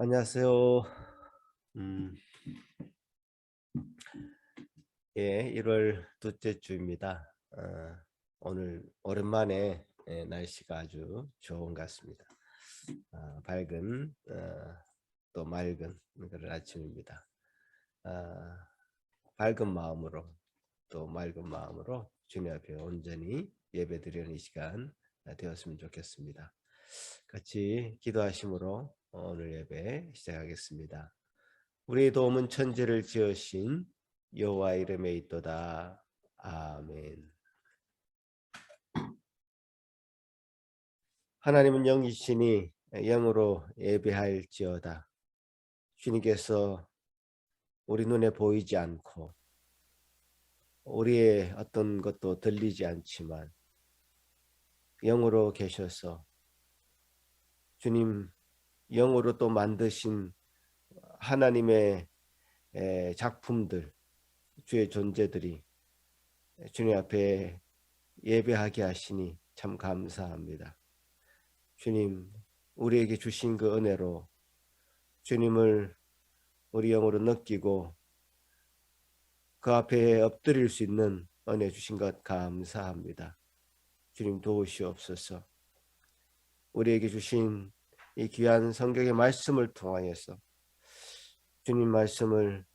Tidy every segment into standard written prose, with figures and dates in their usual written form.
안녕하세요. 음, 예, 1월 둘째 주입니다. 오늘 오랜만에 날씨가 아주 좋은 것 같습니다. 밝은 또 맑은 그런 아침입니다. 밝은 마음으로 또 맑은 마음으로 주님 앞에 온전히 예배드리는 이 시간 되었으면 좋겠습니다. 같이 기도하심으로 오늘 예배 시작하겠습니다. 우리의 도움은 천지를 지으신 여호와 이름에 있도다. 아멘. 하나님은 영이시니 영으로 예배할지어다. 주님께서 우리 눈에 보이지 않고 우리의 어떤 것도 들리지 않지만 영으로 계셔서 주님 영으로 또 만드신 하나님의 작품들, 주의 존재들이 주님 앞에 예배하게 하시니 참 감사합니다. 주님, 우리에게 주신 그 은혜로 주님을 우리 영으로 느끼고 그 앞에 엎드릴 수 있는 은혜 주신 것 감사합니다. 주님 도우시옵소서. 우리에게 주신 이 귀한 성경의 말씀을 통하여서 주님 말씀을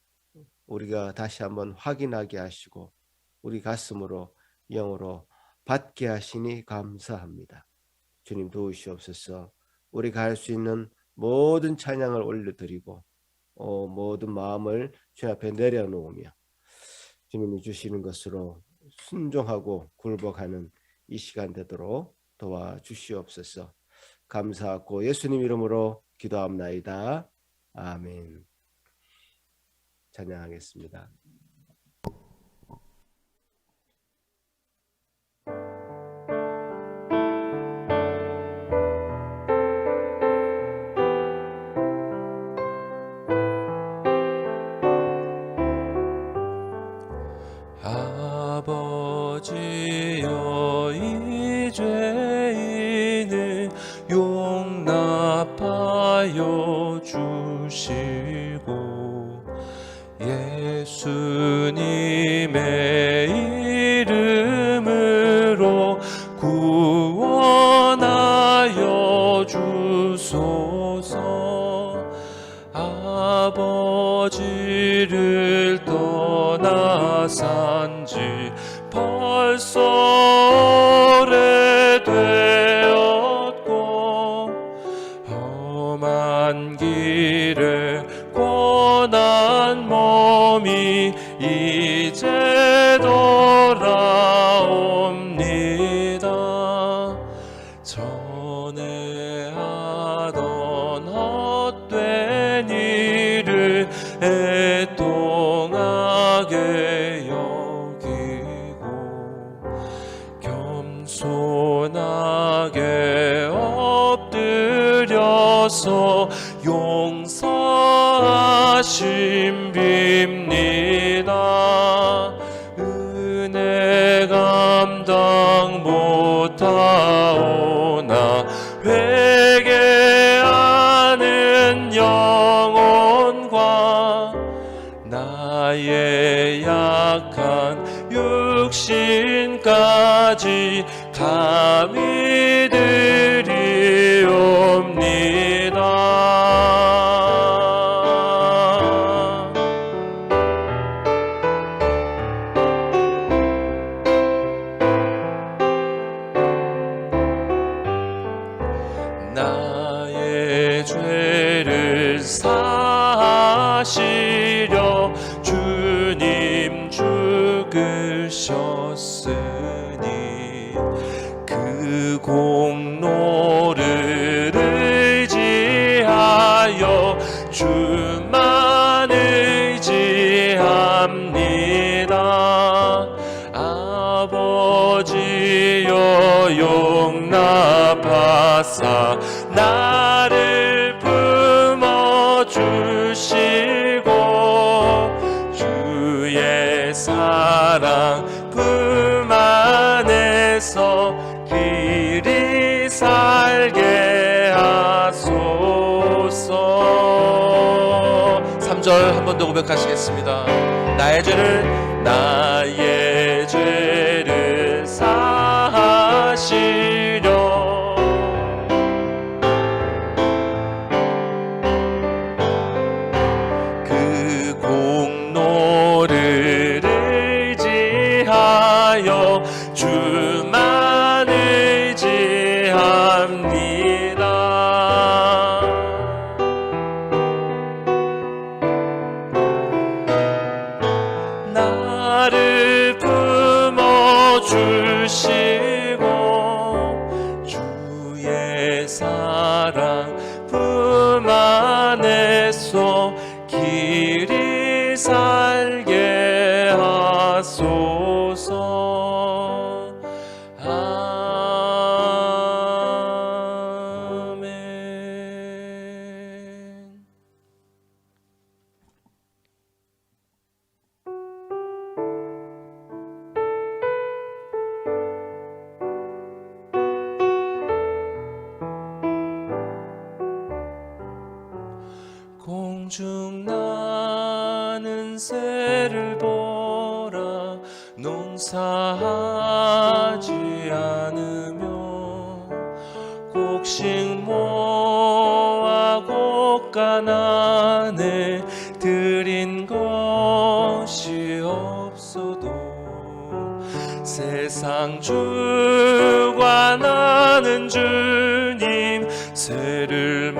우리가 다시 한번 확인하게 하시고 우리 가슴으로 영으로 받게 하시니 감사합니다. 주님 도우시옵소서. 우리가 할 수 있는 모든 찬양을 올려드리고 모든 마음을 주님 앞에 내려놓으며 주님이 주시는 것으로 순종하고 굴복하는 이 시간 되도록 도와주시옵소서. 감사하고 예수님 이름으로 기도합나이다. 아멘. 찬양하겠습니다. 아버지여 이 죄인을 용납하여 주시고 예수님의 이름으로 구원하여 주소서. 아버지를 떠나 산지 벌써 오래되었고 험한 길에 고난 몸이 이제 돌아옵니다. 전에 하던 헛된 일을 애통하게 여기고 겸손하게 엎드려서 용서하심 빕니다. 은혜 감당 못하오나 회개하는 영혼과 나의 약한 육신까지 감히 드리옵니다. 나의 죄를 사하시려 주님 죽으셨으니 그 공로를 의지하여 주만 의지합니다. 아버지여 용납하사 나를 품어주시고 주의 사랑 품 안에서 길이 살게 하소서. 3절 한 번 더 고백하시겠습니다. 나의 죄를 사하시려 그 공로를 의지하여 주만 의지합니다. 나를 품어주시고 주의 사랑 품 안에서 길이 살게 하소서. 아멘. 공중 나는 새를 보라. 농사하지 않으며 곡식 모아 곡간 안에 들인 것이 없어도 세상 주관하는 주님 새를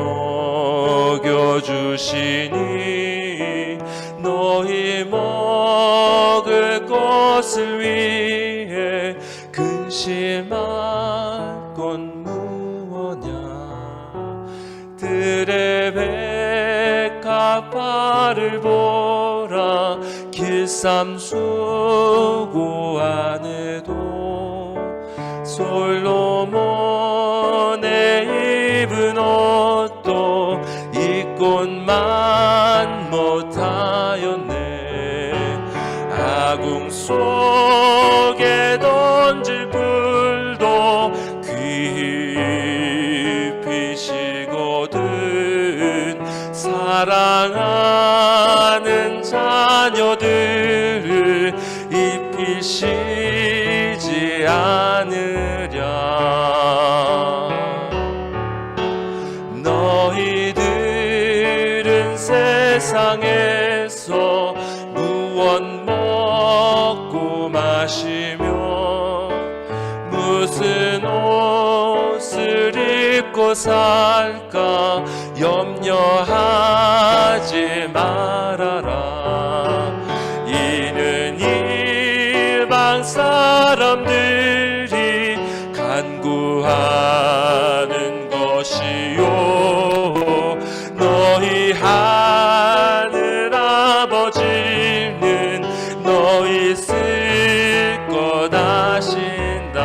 먹여주시니 너희 먹을 것을 위해 근심할 건 무엇냐. 들의 백합화를 보라. 길쌈 수고 안 해도 솔로몬의 입은 옷도 입곤만 못하였네. 아궁 속에 던질 풀도 깊이 식거든 사랑하는 자녀들을 입히시지 않으랴. 너희들은 세상에서 무엇 먹고 마시며 무슨 옷을 입고 살까 염려하지 말아라. 이는 이방 사람들이 간구하는 것이요 너희 하늘 아버지는 너희 쓸 것 아신다.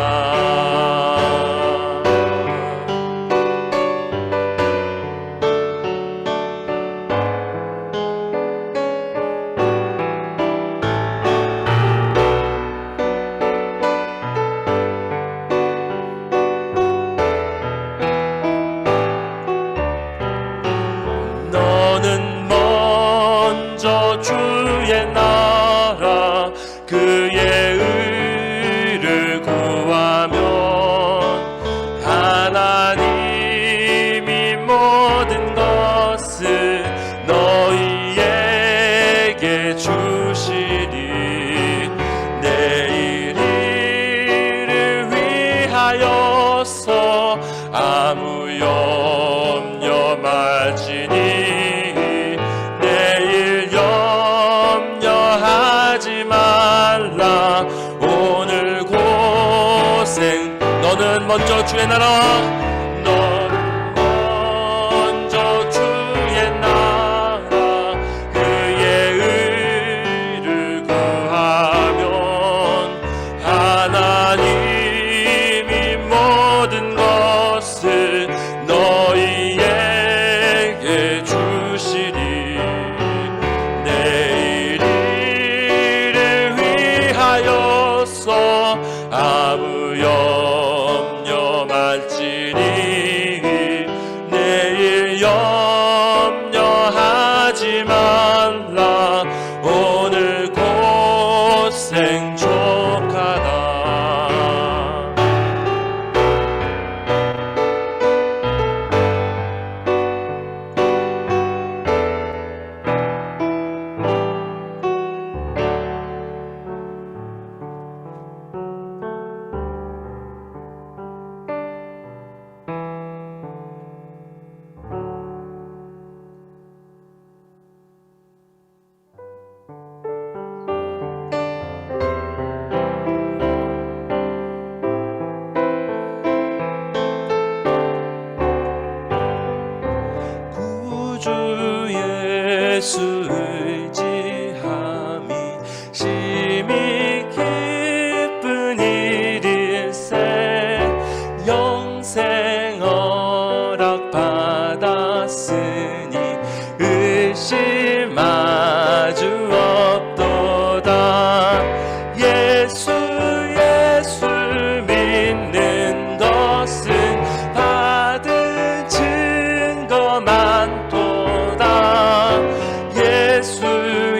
너는 먼저 주의 나라 그의 의를 구하면 하나님이 모든 것을 너희에게 주시리. 내일 일을 위하여서 아무 염려 말지니 내일 염려하지 말라. 오늘 고생 너는 먼저 주의 나라 너는 먼저 주의 나라 그의 의를 구하면 하나님이 모든 것을 너희에게 주시리. 내일 일을 위하여서 아무 염려 말지니 내일 염려하지 말라. 예수 의지함이 심히 기쁜 일일세 영생 허락받았으니 의심 아주 없도다. 예수 믿는 것은 받은 증거 많도다.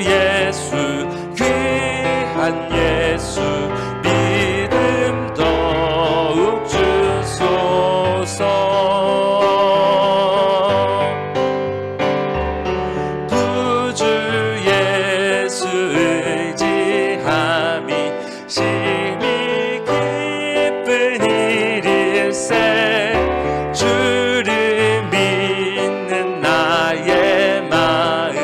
예수 귀한 예수 믿음 더욱 주소서. 구주 예수 의지함이 심히 기쁜 일일세 주를 믿는 나의 마음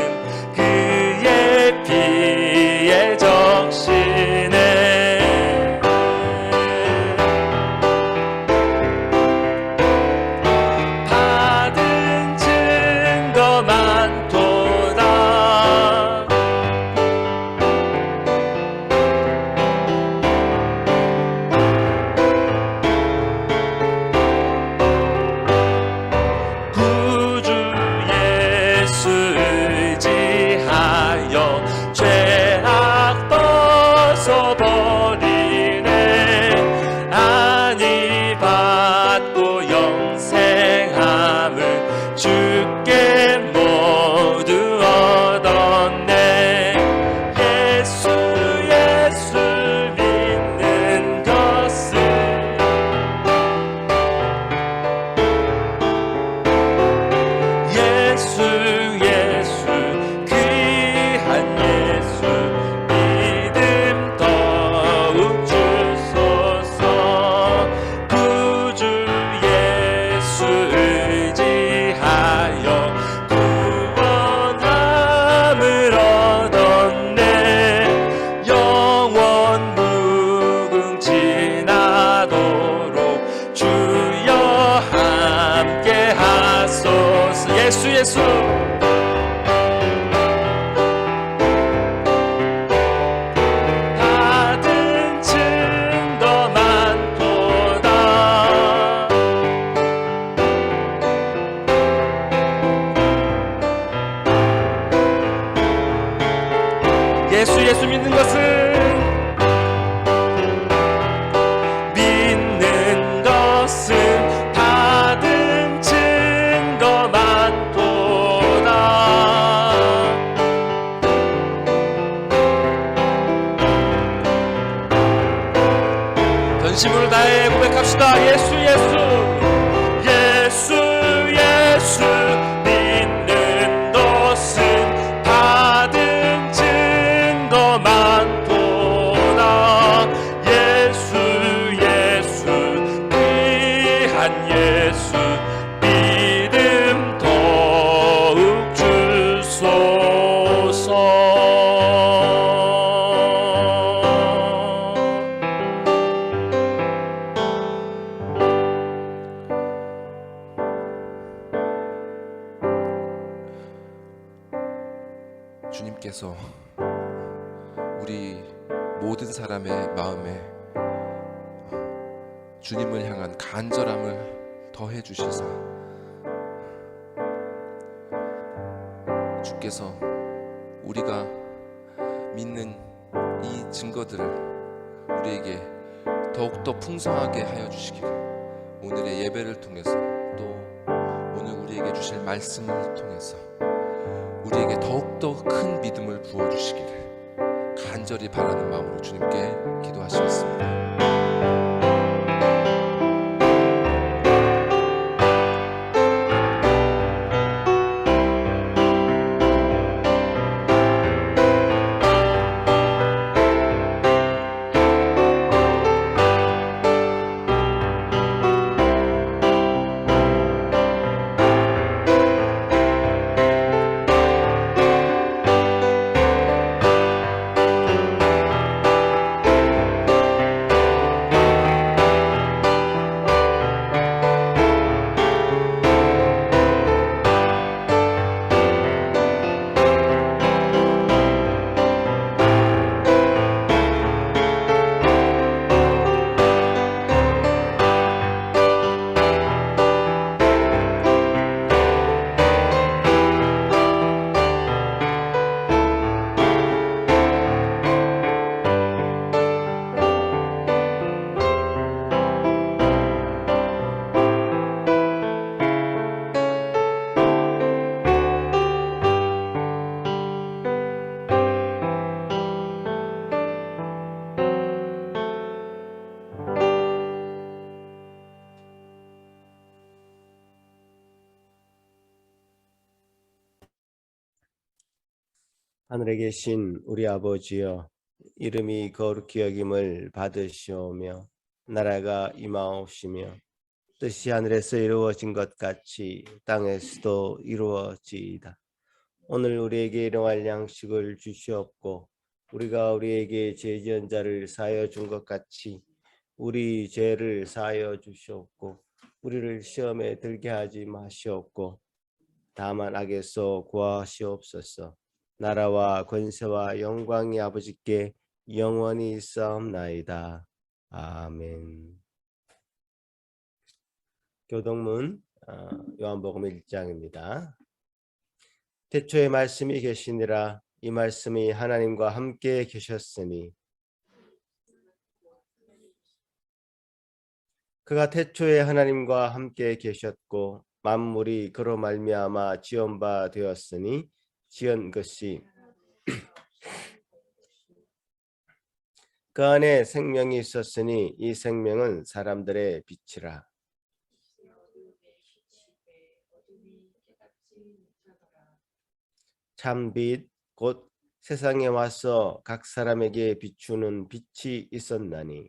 그의 피에 적시네. 받은 증거 많도다. 구주 예수 의지하여 죄악 벗어버리네. 안위 받고 영생함을 주께 모두 얻었네. 예수 믿는 것은 예수 귀한 예수 믿음 더욱 주소서. 구주 예수 의지하여 구원함을 얻었네. 영원 무궁지나도록 주여 함께 하소서. 예수 받은 증거 많도다. 예수 믿는 것은 받은 증거 많도다. 전심으로 다해 고백합시다. 예수 믿는 것은 받은 증거 많도다. 예수 귀한 예수 믿음 더욱 주소서. 주님께서 우리 모든 사람의 마음에 주님을 향한 간절함을 더해 주셔서 주께서 우리가 믿는 이 증거들을 우리에게 더욱더 풍성하게 하여 주시기를, 오늘의 예배를 통해서 또 오늘 우리에게 주실 말씀을 통해서 우리에게 더욱더 큰 믿음을 부어주시기를 간절히 바라는 마음으로 주님께 기도하시겠습니다. 하늘에 계신 우리 아버지여, 이름이 거룩히 여김을 받으시오며 나라가 임하옵시며 뜻이 하늘에서 이루어진 것 같이 땅에서도 이루어지이다. 오늘 우리에게 일용할 양식을 주시옵고 우리가 우리에게 죄 지은 자를 사하여 준 것 같이 우리 죄를 사하여 주시옵고 우리를 시험에 들게 하지 마시옵고 다만 악에서 구하시옵소서. 나라와 권세와 영광이 아버지께 영원히 있사옵나이다. 아멘. 교동문 요한복음 1장입니다. 태초에 말씀이 계시니라. 이 말씀이 하나님과 함께 계셨으니 그가 태초에 하나님과 함께 계셨고 만물이 그로 말미암아 지은 바 되었으니 지은 것이 그 안에 생명이 있었으니 이 생명은 사람들의 빛이라. 참 빛 곧 세상에 와서 각 사람에게 비추는 빛이 있었나니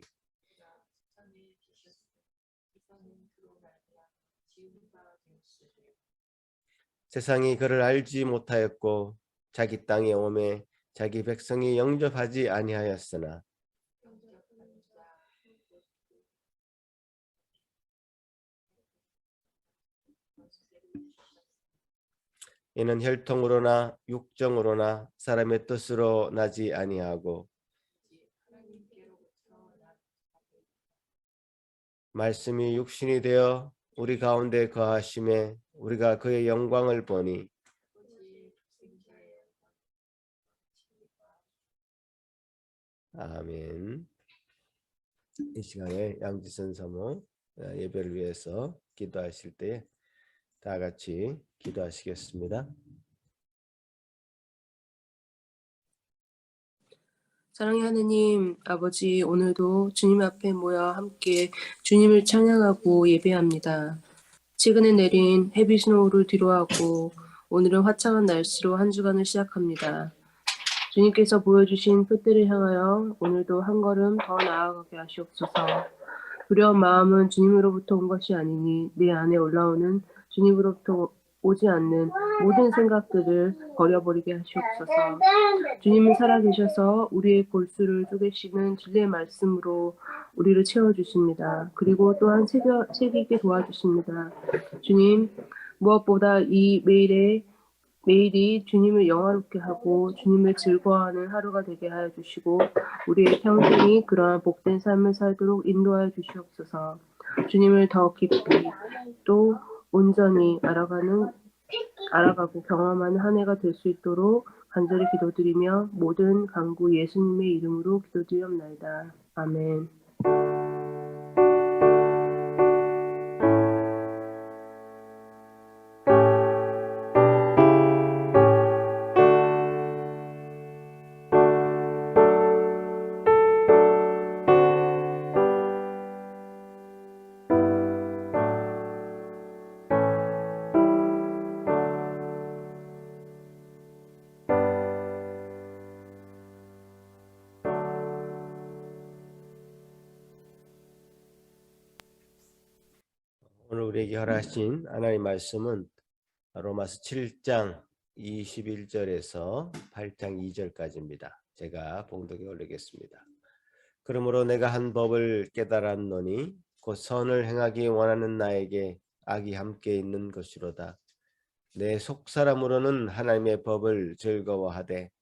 세상이 그를 알지 못하였고 자기 땅에 오매 자기 백성이 영접하지 아니하였으나 이는 혈통으로나 육정으로나 사람의 뜻으로 나지 아니하고 말씀이 육신이 되어 우리 가운데 거하심에 우리가 그의 영광을 보니 아멘. 이 시간에 양지선 사모 예배를 위해서 기도하실 때 다 같이 기도하시겠습니다. 사랑의 하느님, 아버지, 오늘도 주님 앞에 모여 함께 주님을 찬양하고 예배합니다. 최근에 내린 헤비 스노우를 뒤로하고 오늘은 화창한 날씨로 한 주간을 시작합니다. 주님께서 보여주신 뜻들을 향하여 오늘도 한 걸음 더 나아가게 하시옵소서. 두려운 마음은 주님으로부터 온 것이 아니니 내 안에 올라오는 주님으로부터 오지 않는 모든 생각들을 버려버리게 하시옵소서. 주님은 살아계셔서 우리의 골수를 쪼개시는 진리의 말씀으로 우리를 채워주십니다. 그리고 또한 새기게 도와주십니다. 주님, 무엇보다 이 매일이 주님을 영화롭게 하고 주님을 즐거워하는 하루가 되게 하여 주시고 우리의 평생이 그러한 복된 삶을 살도록 인도하여 주시옵소서. 주님을 더 깊이 또 온전히 알아가고 경험하는 한 해가 될 수 있도록 간절히 기도드리며 모든 간구 예수님의 이름으로 기도드리옵나이다. 아멘. 오늘 우리에게 허락하신 하나님의 말씀은 로마서 7장 21절에서 8장 2절까지입니다. 제가 봉독에 올리겠습니다. 그러므로 내가 한 법을 깨달았노니 곧 선을 행하기 원하는 나에게 악이 함께 있는 것이로다. 내 속사람으로는 하나님의 법을 즐거워하되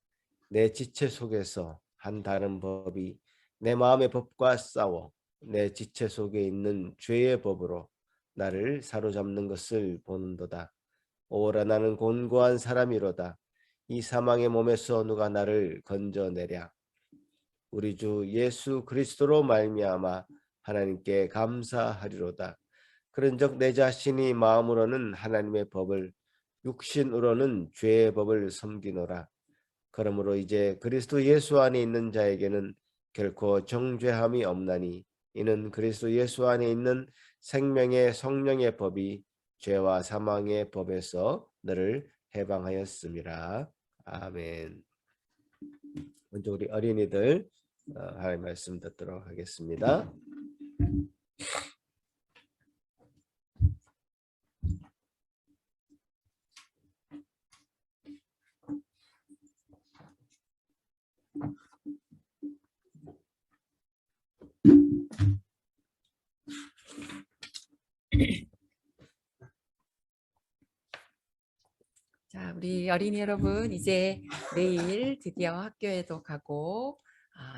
내 지체 속에서 한 다른 법이 내 마음의 법과 싸워 내 지체 속에 있는 죄의 법으로 나를 사로잡는 것을 보는도다. 오라 나는 곤고한 사람이로다. 이 사망의 몸에서 누가 나를 건져내랴. 우리 주 예수 그리스도로 말미암아 하나님께 감사하리로다. 그런즉 내 자신이 마음으로는 하나님의 법을 육신으로는 죄의 법을 섬기노라. 그러므로 이제 그리스도 예수 안에 있는 자에게는 결코 정죄함이 없나니 이는 그리스도 예수 안에 있는 생명의 성령의 법이 죄와 사망의 법에서 너를 해방하였음이라. 아멘. 먼저 우리 어린이들 하나님 말씀 듣도록 하겠습니다. 자, 우리 어린이 여러분, 이제 내일 드디어 학교에도 가고,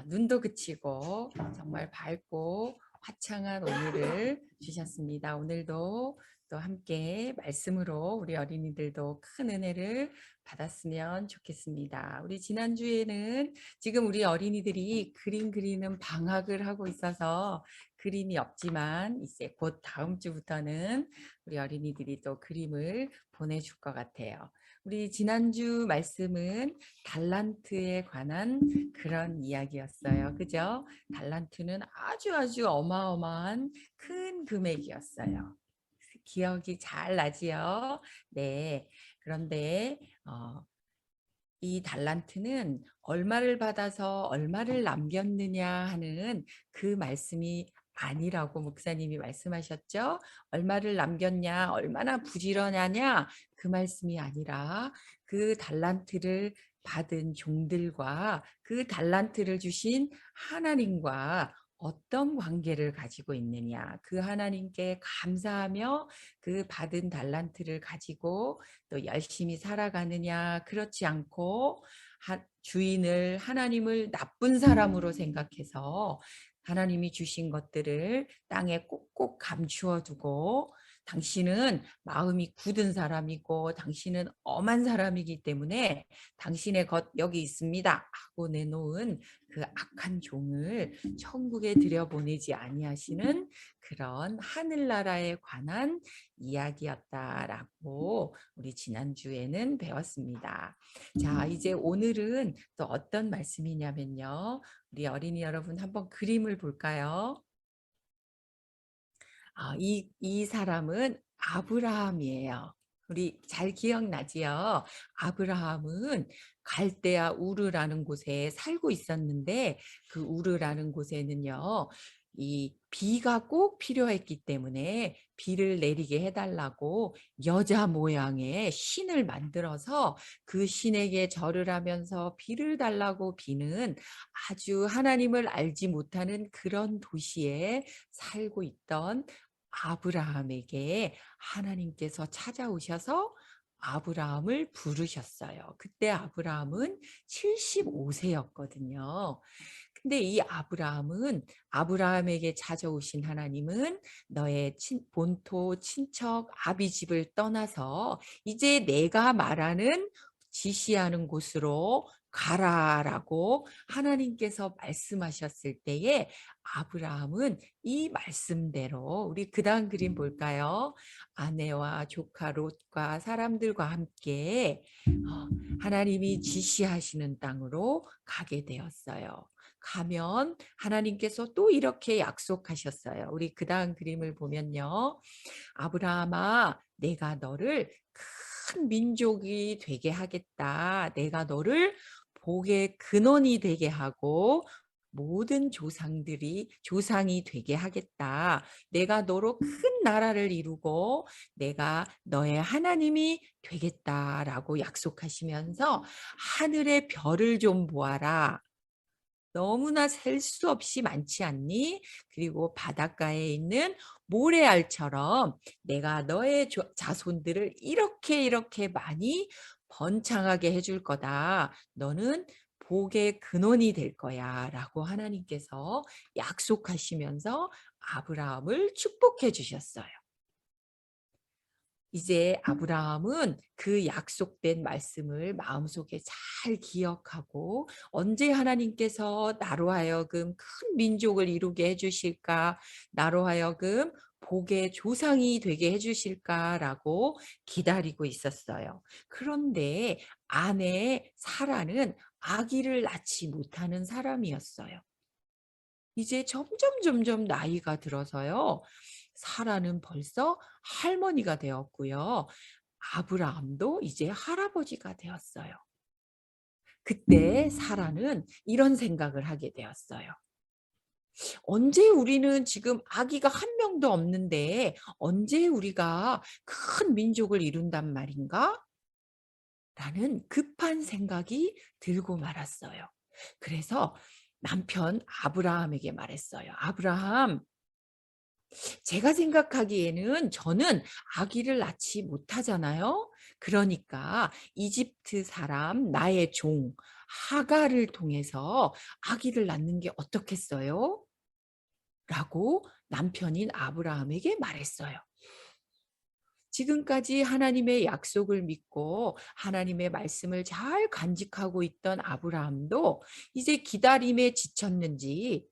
눈도 그치고, 정말 밝고 화창한 오늘을 주셨습니다. 오늘도 또 함께 말씀으로 우리 어린이들도 큰 은혜를 받았으면 좋겠습니다. 우리 지난주에는 지금 우리 어린이들이 그림 그리는 방학을 하고 있어서 그림이 없지만 이제 곧 다음 주부터는 우리 어린이들이 또 그림을 보내줄 것 같아요. 우리 지난주 말씀은 달란트에 관한 그런 이야기였어요. 그죠? 달란트는 아주 어마어마한 큰 금액이었어요. 기억이 잘 나지요? 네. 그런데 이 달란트는 얼마를 받아서 얼마를 남겼느냐 하는 그 말씀이 아니라고 목사님이 말씀하셨죠. 얼마를 남겼냐, 얼마나 부지런하냐 그 말씀이 아니라 그 달란트를 받은 종들과 그 달란트를 주신 하나님과 어떤 관계를 가지고 있느냐, 그 하나님께 감사하며 그 받은 달란트를 가지고 또 열심히 살아가느냐, 그렇지 않고 주인을 하나님을 나쁜 사람으로 생각해서 하나님이 주신 것들을 땅에 꼭꼭 감추어 두고 당신은 마음이 굳은 사람이고 당신은 엄한 사람이기 때문에 당신의 것 여기 있습니다 하고 내놓은 그 악한 종을 천국에 들여보내지 아니하시는 그런 하늘나라에 관한 이야기였다라고 우리 지난주에는 배웠습니다. 자, 이제 오늘은 또 어떤 말씀이냐면요. 우리 어린이 여러분 한번 그림을 볼까요? 이 사람은 아브라함이에요. 우리 잘 기억나지요? 아브라함은 갈대아 우르라는 곳에 살고 있었는데 그 우르라는 곳에는요. 이 비가 꼭 필요했기 때문에 비를 내리게 해달라고 여자 모양의 신을 만들어서 그 신에게 절을 하면서 비를 달라고 비는 아주 하나님을 알지 못하는 그런 도시에 살고 있던 아브라함에게 하나님께서 찾아오셔서 아브라함을 부르셨어요. 그때 아브라함은 75세였거든요. 근데 이 아브라함에게 찾아오신 하나님은 너의 본토 친척 아비집을 떠나서 이제 내가 말하는 지시하는 곳으로 가라라고 하나님께서 말씀하셨을 때에 아브라함은 이 말씀대로 우리 그다음 그림 볼까요? 아내와 조카 롯과 사람들과 함께 하나님이 지시하시는 땅으로 가게 되었어요. 가면 하나님께서 또 이렇게 약속하셨어요. 우리 그다음 그림을 보면요. 아브라함아, 내가 너를 큰 민족이 되게 하겠다. 내가 너를 복의 근원이 되게 하고 모든 조상이 되게 하겠다. 내가 너로 큰 나라를 이루고 내가 너의 하나님이 되겠다라고 약속하시면서 하늘의 별을 좀 보아라. 너무나 셀 수 없이 많지 않니? 그리고 바닷가에 있는 모래알처럼 내가 너의 자손들을 이렇게 많이 번창하게 해줄 거다. 너는 복의 근원이 될 거야 라고 하나님께서 약속하시면서 아브라함을 축복해 주셨어요. 이제 아브라함은 그 약속된 말씀을 마음속에 잘 기억하고 언제 하나님께서 나로 하여금 큰 민족을 이루게 해주실까, 나로 하여금 복의 조상이 되게 해주실까라고 기다리고 있었어요. 그런데 아내 사라는 아기를 낳지 못하는 사람이었어요. 이제 점점 나이가 들어서요. 사라는 벌써 할머니가 되었고요. 아브라함도 이제 할아버지가 되었어요. 그때 사라는 이런 생각을 하게 되었어요. 언제 우리는 지금 아기가 한 명도 없는데 언제 우리가 큰 민족을 이룬단 말인가? 라는 급한 생각이 들고 말았어요. 그래서 남편 아브라함에게 말했어요. 아브라함, 제가 생각하기에는 저는 아기를 낳지 못하잖아요. 그러니까 이집트 사람 나의 종 하갈을 통해서 아기를 낳는 게 어떻겠어요? 라고 남편인 아브라함에게 말했어요. 지금까지 하나님의 약속을 믿고 하나님의 말씀을 잘 간직하고 있던 아브라함도 이제 기다림에 지쳤는지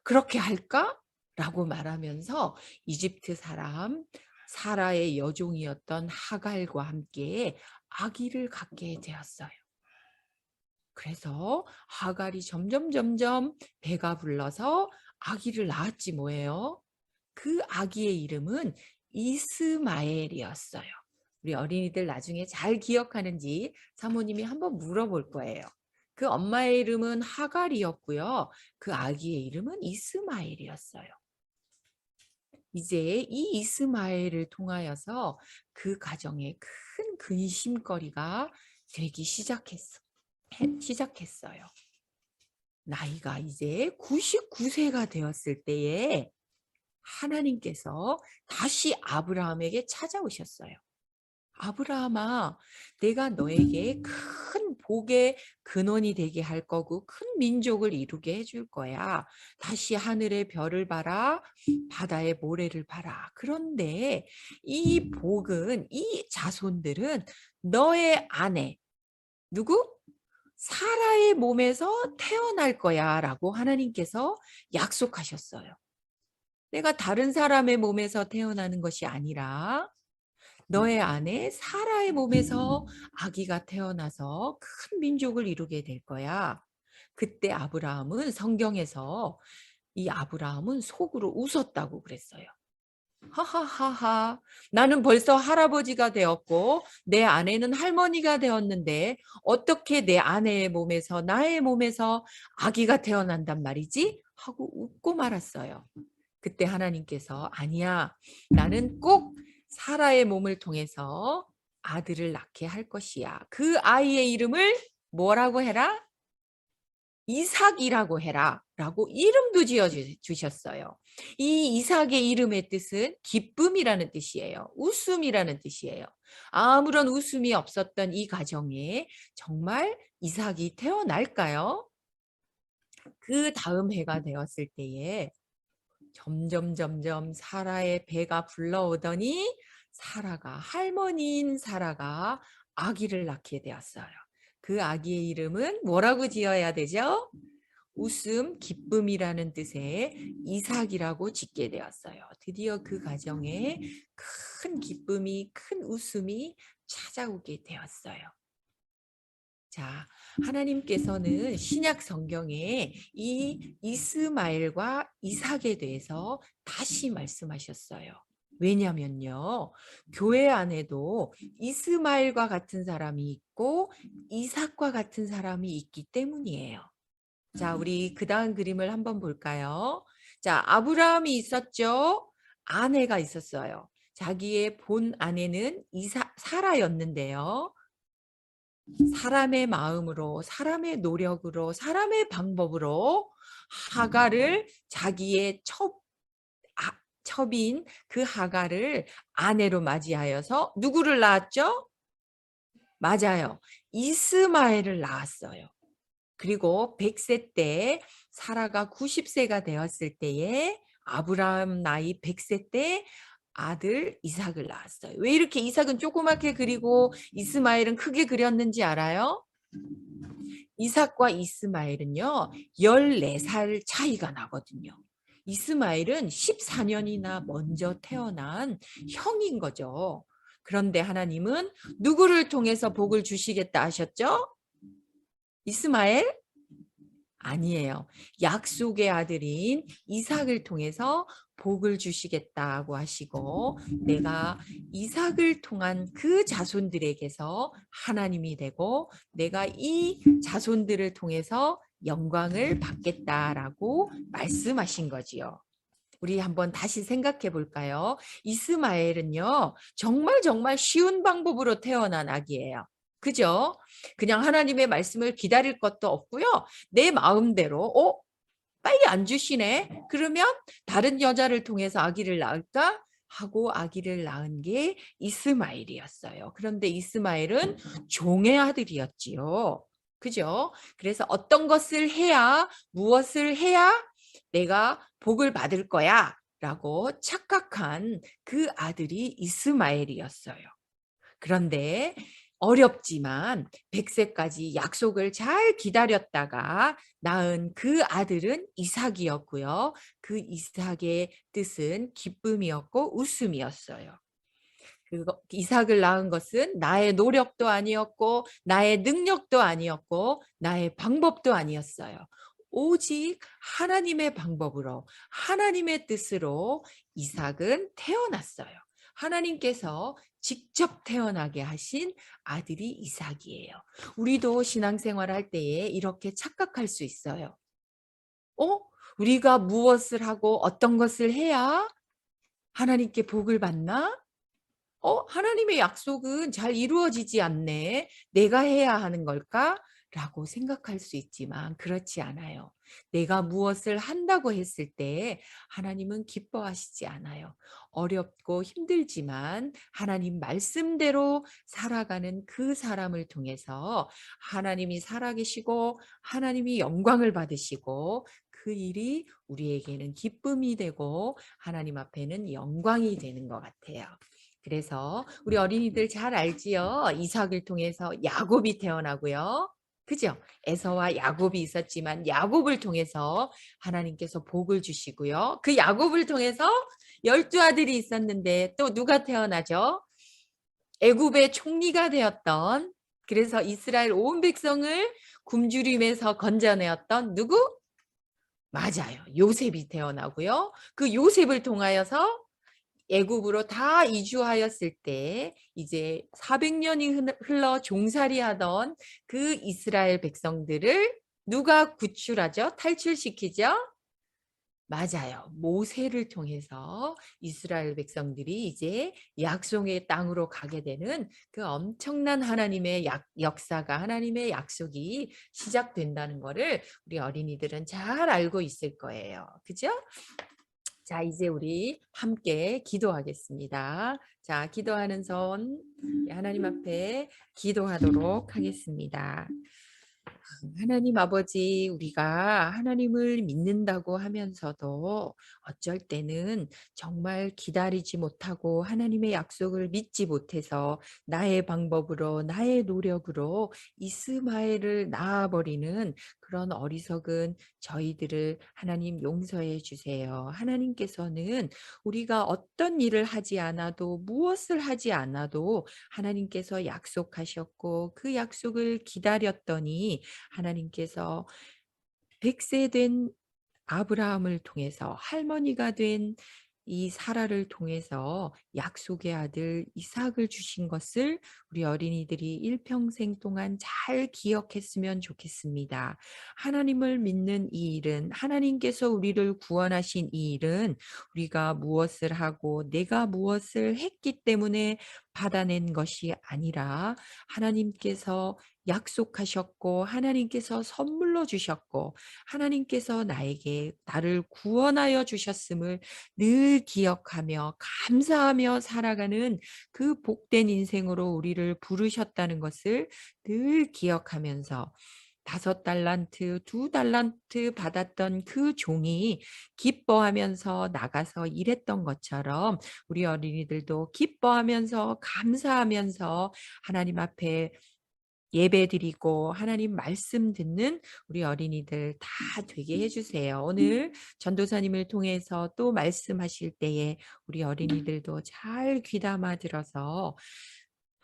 그렇게 할까? 라고 말하면서 이집트 사람 사라의 여종이었던 하갈과 함께 아기를 갖게 되었어요. 그래서 하갈이 점점 배가 불러서 아기를 낳았지 뭐예요. 그 아기의 이름은 이스마엘이었어요. 우리 어린이들 나중에 잘 기억하는지 사모님이 한번 물어볼 거예요. 그 엄마의 이름은 하갈이었고요. 그 아기의 이름은 이스마엘이었어요. 이제 이 이스마엘을 통하여서 그 가정에 큰 근심거리가 되기 시작했어요. 나이가 이제 99세가 되었을 때에 하나님께서 다시 아브라함에게 찾아오셨어요. 아브라함아, 내가 너에게 큰 복의 근원이 되게 할 거고 큰 민족을 이루게 해줄 거야. 다시 하늘의 별을 봐라, 바다의 모래를 봐라. 그런데 이 복은, 이 자손들은 너의 아내, 누구? 사라의 몸에서 태어날 거야 라고 하나님께서 약속하셨어요. 내가 다른 사람의 몸에서 태어나는 것이 아니라 너의 아내 사라의 몸에서 아기가 태어나서 큰 민족을 이루게 될 거야. 그때 아브라함은 성경에서 이 아브라함은 속으로 웃었다고 그랬어요. 하하하하, 나는 벌써 할아버지가 되었고 내 아내는 할머니가 되었는데 어떻게 내 아내의 몸에서 나의 몸에서 아기가 태어난단 말이지? 하고 웃고 말았어요. 그때 하나님께서 아니야, 나는 꼭 사라의 몸을 통해서 아들을 낳게 할 것이야. 그 아이의 이름을 뭐라고 해라? 이삭이라고 해라 라고 이름도 지어주셨어요. 이 이삭의 이름의 뜻은 기쁨이라는 뜻이에요. 웃음이라는 뜻이에요. 아무런 웃음이 없었던 이 가정에 정말 이삭이 태어날까요? 그 다음 해가 되었을 때에 점점 사라의 배가 불러오더니 할머니인 사라가 아기를 낳게 되었어요. 그 아기의 이름은 뭐라고 지어야 되죠? 웃음, 기쁨이라는 뜻의 이삭이라고 짓게 되었어요. 드디어 그 가정에 큰 기쁨이, 큰 웃음이 찾아오게 되었어요. 자, 하나님께서는 신약 성경에 이 이스마엘과 이삭에 대해서 다시 말씀하셨어요. 왜냐면요, 교회 안에도 이스마엘과 같은 사람이 있고 이삭과 같은 사람이 있기 때문이에요. 자, 우리 그 다음 그림을 한번 볼까요? 자, 아브라함이 있었죠. 아내가 있었어요. 자기의 본 아내는 사라였는데요. 사람의 마음으로, 사람의 노력으로, 사람의 방법으로 하갈을 자기의 첩인 그 하갈을 아내로 맞이하여서 누구를 낳았죠? 맞아요. 이스마엘을 낳았어요. 그리고 100세 때 사라가 90세가 되었을 때에 아브라함 나이 100세 때 아들 이삭을 낳았어요. 왜 이렇게 이삭은 조그맣게 그리고 이스마엘은 크게 그렸는지 알아요? 이삭과 이스마엘은요 14살 차이가 나거든요. 이스마엘은 14년이나 먼저 태어난 형인 거죠. 그런데 하나님은 누구를 통해서 복을 주시겠다 하셨죠? 이스마엘? 아니에요. 약속의 아들인 이삭을 통해서 복을 주시겠다고 하시고 내가 이삭을 통한 그 자손들에게서 하나님이 되고 내가 이 자손들을 통해서 영광을 받겠다라고 말씀하신 거지요. 우리 한번 다시 생각해 볼까요? 이스마엘은요, 정말 쉬운 방법으로 태어난 아기예요. 그죠? 그냥 하나님의 말씀을 기다릴 것도 없고요. 내 마음대로, 빨리 안 주시네? 그러면 다른 여자를 통해서 아기를 낳을까? 하고 아기를 낳은 게 이스마엘이었어요. 그런데 이스마엘은 종의 아들이었지요. 그죠? 그래서 어떤 것을 해야, 무엇을 해야 내가 복을 받을 거야 라고 착각한 그 아들이 이스마엘이었어요. 그런데 어렵지만 100세까지 약속을 잘 기다렸다가 낳은 그 아들은 이삭이었고요. 그 이삭의 뜻은 기쁨이었고 웃음이었어요. 이삭을 낳은 것은 나의 노력도 아니었고 나의 능력도 아니었고 나의 방법도 아니었어요. 오직 하나님의 방법으로 하나님의 뜻으로 이삭은 태어났어요. 하나님께서 직접 태어나게 하신 아들이 이삭이에요. 우리도 신앙생활 할 때에 이렇게 착각할 수 있어요. 우리가 무엇을 하고 어떤 것을 해야 하나님께 복을 받나? 하나님의 약속은 잘 이루어지지 않네. 내가 해야 하는 걸까? 라고 생각할 수 있지만 그렇지 않아요. 내가 무엇을 한다고 했을 때 하나님은 기뻐하시지 않아요. 어렵고 힘들지만 하나님 말씀대로 살아가는 그 사람을 통해서 하나님이 살아계시고 하나님이 영광을 받으시고 그 일이 우리에게는 기쁨이 되고 하나님 앞에는 영광이 되는 것 같아요. 그래서 우리 어린이들 잘 알지요? 이삭을 통해서 야곱이 태어나고요. 그죠? 에서와 야곱이 있었지만 야곱을 통해서 하나님께서 복을 주시고요. 그 야곱을 통해서 12아들이 있었는데 또 누가 태어나죠? 애굽의 총리가 되었던, 그래서 이스라엘 온 백성을 굶주림에서 건져내었던 누구? 맞아요. 요셉이 태어나고요. 그 요셉을 통하여서 애굽으로 다 이주하였을 때 이제 400년이 흘러 종살이하던 그 이스라엘 백성들을 누가 구출하죠? 탈출시키죠? 맞아요. 모세를 통해서 이스라엘 백성들이 이제 약속의 땅으로 가게 되는 그 엄청난 하나님의 역사가, 하나님의 약속이 시작된다는 것을 우리 어린이들은 잘 알고 있을 거예요. 그죠? 자, 이제 우리 함께 기도하겠습니다. 자, 기도하는 손 하나님 앞에 기도하도록 하겠습니다. 하나님 아버지, 우리가 하나님을 믿는다고 하면서도 어쩔 때는 정말 기다리지 못하고 하나님의 약속을 믿지 못해서 나의 방법으로 나의 노력으로 이스마엘을 낳아버리는 그런 어리석은 저희들을 하나님 용서해 주세요. 하나님께서는 우리가 어떤 일을 하지 않아도 무엇을 하지 않아도 하나님께서 약속하셨고 그 약속을 기다렸더니 하나님께서 100세 된 아브라함을 통해서 할머니가 된 이 사라를 통해서 약속의 아들 이삭을 주신 것을 우리 어린이들이 일평생 동안 잘 기억했으면 좋겠습니다. 하나님을 믿는 이 일은, 하나님께서 우리를 구원하신 이 일은 우리가 무엇을 하고 내가 무엇을 했기 때문에 받아낸 것이 아니라 하나님께서 약속하셨고 하나님께서 선물로 주셨고 하나님께서 나를 구원하여 주셨음을 늘 기억하며 감사하며 살아가는 그 복된 인생으로 우리를 부르셨다는 것을 늘 기억하면서 5달란트, 2달란트 받았던 그 종이 기뻐하면서 나가서 일했던 것처럼 우리 어린이들도 기뻐하면서 감사하면서 하나님 앞에 예배드리고 하나님 말씀 듣는 우리 어린이들 다 되게 해주세요. 오늘 전도사님을 통해서 또 말씀하실 때에 우리 어린이들도 잘 귀담아 들어서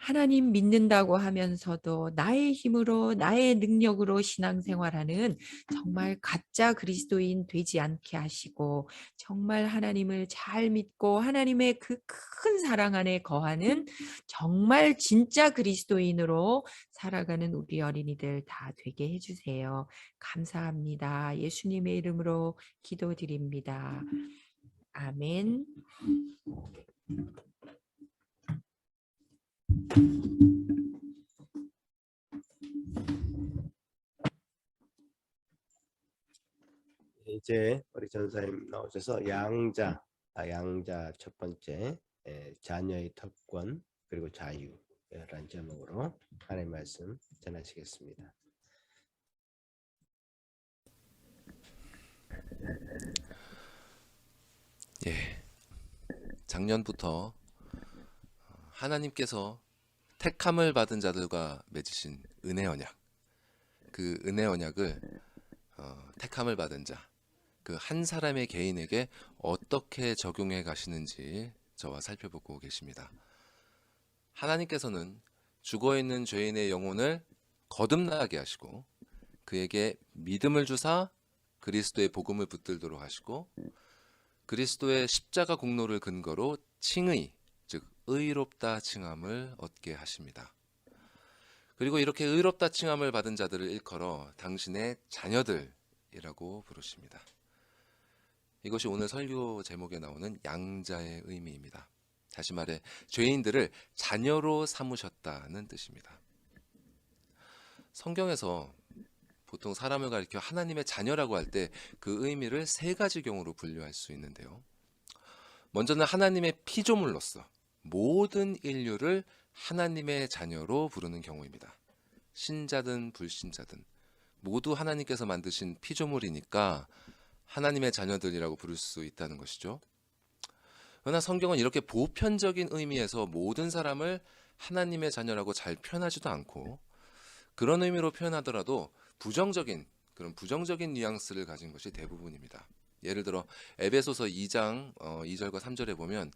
하나님 믿는다고 하면서도 나의 힘으로 나의 능력으로 신앙생활하는 정말 가짜 그리스도인 되지 않게 하시고 정말 하나님을 잘 믿고 하나님의 그 큰 사랑 안에 거하는 정말 진짜 그리스도인으로 살아가는 우리 어린이들 다 되게 해주세요. 감사합니다. 예수님의 이름으로 기도드립니다. 아멘. 이제 우리 전사님 나오셔서 양자 첫 번째 자녀의 특권 그리고 자유라는 제목으로 하나님의 말씀 전하시겠습니다. 예, 작년부터 하나님께서 택함을 받은 자들과 맺으신 은혜 언약, 그 은혜 언약을 택함을 받은 자, 그 한 사람의 개인에게 어떻게 적용해 가시는지 저와 살펴보고 계십니다. 하나님께서는 죽어있는 죄인의 영혼을 거듭나게 하시고 그에게 믿음을 주사 그리스도의 복음을 붙들도록 하시고 그리스도의 십자가 공로를 근거로 칭의, 즉 의롭다 칭함을 얻게 하십니다. 그리고 이렇게 의롭다 칭함을 받은 자들을 일컬어 당신의 자녀들이라고 부르십니다. 이것이 오늘 설교 제목에 나오는 양자의 의미입니다. 다시 말해 죄인들을 자녀로 삼으셨다는 뜻입니다. 성경에서 보통 사람을 가리켜 하나님의 자녀라고 할 때 그 의미를 세 가지 경우로 분류할 수 있는데요. 먼저는 하나님의 피조물로서 모든 인류를 하나님의 자녀로 부르는 경우입니다. 신자든 불신자든 모두 하나님께서 만드신 피조물이니까 하나님의 자녀들이라고 부를 수 있다는 것이죠. 그러나 성경은 이렇게 보편적인 의미에서 모든 사람을 하나님의 자녀라고 잘 표현하지도 않고 그런 의미로 표현하더라도 부정적인 뉘앙스를 가진 것이 대부분입니다. 예를 들어 에베소서 2장 2절과 3절에 보면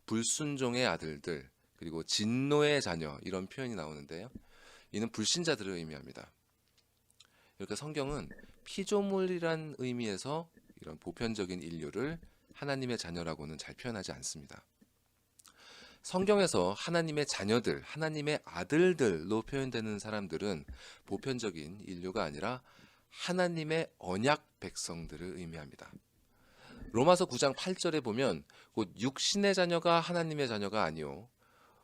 불순종의 아들들 그리고 진노의 자녀 이런 표현이 나오는데요. 이는 불신자들을 의미합니다. 이렇게 성경은 피조물이란 의미에서 이런 보편적인 인류를 하나님의 자녀라고는 잘 표현하지 않습니다. 성경에서 하나님의 자녀들, 하나님의 아들들로 표현되는 사람들은 보편적인 인류가 아니라 하나님의 언약 백성들을 의미합니다. 로마서 9장 8절에 보면 곧 육신의 자녀가 하나님의 자녀가 아니요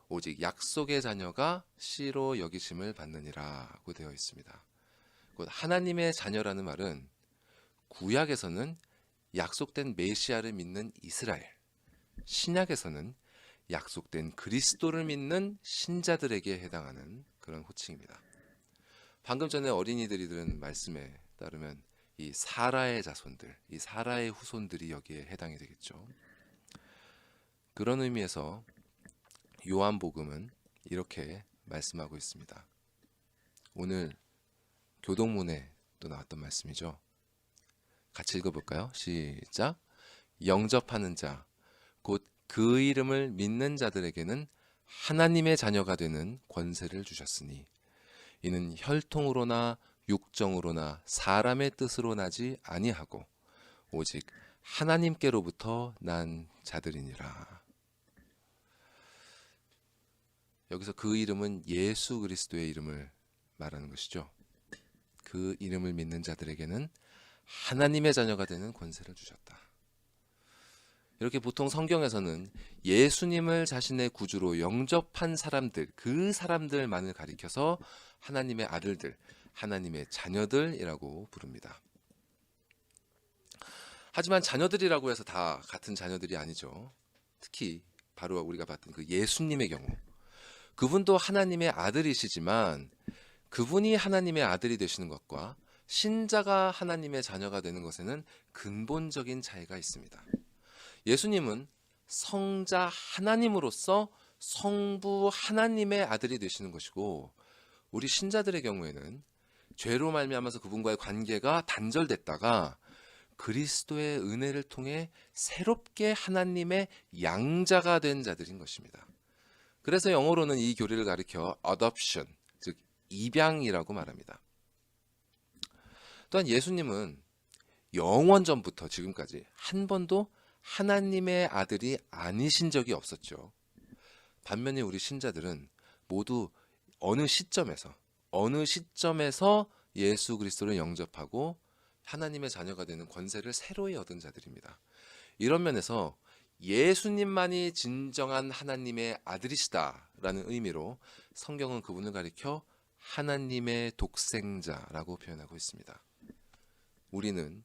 오직 약속의 자녀가 씨로 여기심을 받느니라고 되어 있습니다. 곧 하나님의 자녀라는 말은 구약에서는 약속된 메시아를 믿는 이스라엘, 신약에서는 약속된 그리스도를 믿는 신자들에게 해당하는 그런 호칭입니다. 방금 전에 어린이들이 들은 말씀에 따르면 이 사라의 자손들, 이 사라의 후손들이 여기에 해당이 되겠죠. 그런 의미에서 요한복음은 이렇게 말씀하고 있습니다. 오늘 교동문에 또 나왔던 말씀이죠. 같이 읽어볼까요? 시작. 영접하는 자, 곧 그 이름을 믿는 자들에게는 하나님의 자녀가 되는 권세를 주셨으니 이는 혈통으로나 육정으로나 사람의 뜻으로 나지 아니하고 오직 하나님께로부터 난 자들이니라. 여기서 그 이름은 예수 그리스도의 이름을 말하는 것이죠. 그 이름을 믿는 자들에게는 하나님의 자녀가 되는 권세를 주셨다. 이렇게 보통 성경에서는 예수님을 자신의 구주로 영접한 사람들, 그 사람들만을 가리켜서 하나님의 아들들, 하나님의 자녀들이라고 부릅니다. 하지만 자녀들이라고 해서 다 같은 자녀들이 아니죠. 특히 바로 우리가 봤던 그 예수님의 경우, 그분도 하나님의 아들이시지만 그분이 하나님의 아들이 되시는 것과 신자가 하나님의 자녀가 되는 것에는 근본적인 차이가 있습니다. 예수님은 성자 하나님으로서 성부 하나님의 아들이 되시는 것이고 우리 신자들의 경우에는 죄로 말미암아서 그분과의 관계가 단절됐다가 그리스도의 은혜를 통해 새롭게 하나님의 양자가 된 자들인 것입니다. 그래서 영어로는 이 교리를 가리켜 adoption, 즉 입양이라고 말합니다. 또한 예수님은 영원 전부터 지금까지 한 번도 하나님의 아들이 아니신 적이 없었죠. 반면에 우리 신자들은 모두 어느 시점에서 예수 그리스도를 영접하고 하나님의 자녀가 되는 권세를 새로이 얻은 자들입니다. 이런 면에서 예수님만이 진정한 하나님의 아들이시다라는 의미로 성경은 그분을 가리켜 하나님의 독생자라고 표현하고 있습니다. 우리는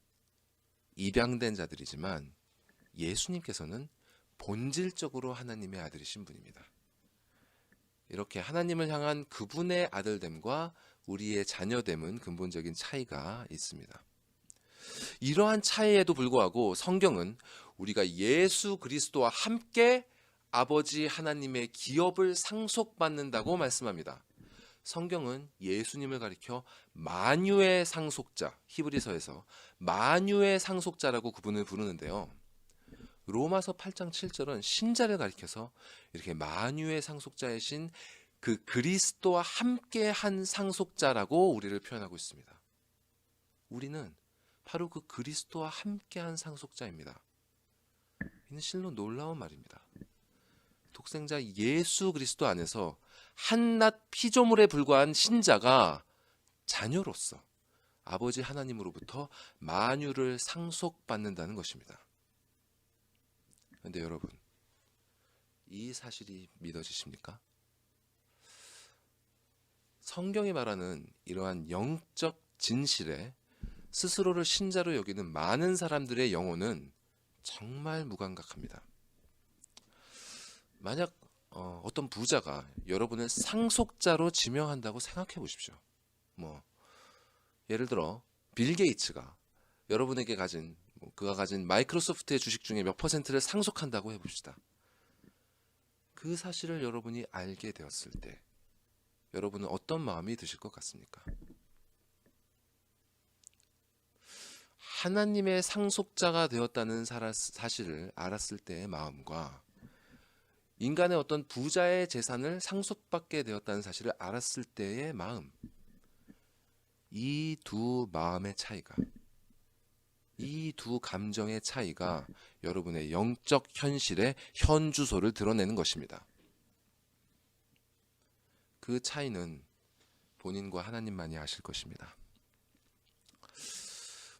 입양된 자들이지만 예수님께서는 본질적으로 하나님의 아들이신 분입니다. 이렇게 하나님을 향한 그분의 아들됨과 우리의 자녀됨은 근본적인 차이가 있습니다. 이러한 차이에도 불구하고 성경은 우리가 예수 그리스도와 함께 아버지 하나님의 기업을 상속받는다고 말씀합니다. 성경은 예수님을 가리켜 만유의 상속자, 히브리서에서 만유의 상속자라고 그분을 부르는데요. 로마서 8장 7절은 신자를 가리켜서 이렇게 만유의 상속자이신 그 그리스도와 함께 한 상속자라고 우리를 표현하고 있습니다. 우리는 바로 그 그리스도와 함께 한 상속자입니다. 이는 실로 놀라운 말입니다. 독생자 예수 그리스도 안에서 한낱 피조물에 불과한 신자가 자녀로서 아버지 하나님으로부터 만유를 상속받는다는 것입니다. 그런데 여러분, 이 사실이 믿어지십니까? 성경이 말하는 이러한 영적 진실에 스스로를 신자로 여기는 많은 사람들의 영혼은 정말 무감각합니다. 만약 어떤 부자가 여러분을 상속자로 지명한다고 생각해 보십시오. 예를 들어 빌 게이츠가 여러분에게 그가 가진 마이크로소프트의 주식 중에 몇 %를 상속한다고 해봅시다. 그 사실을 여러분이 알게 되었을 때 여러분은 어떤 마음이 드실 것 같습니까? 하나님의 상속자가 되었다는 사실을 알았을 때의 마음과 인간의 어떤 부자의 재산을 상속받게 되었다는 사실을 알았을 때의 마음, 이 두 마음의 차이가, 이 두 감정의 차이가 여러분의 영적 현실의 현주소를 드러내는 것입니다. 그 차이는 본인과 하나님만이 아실 것입니다.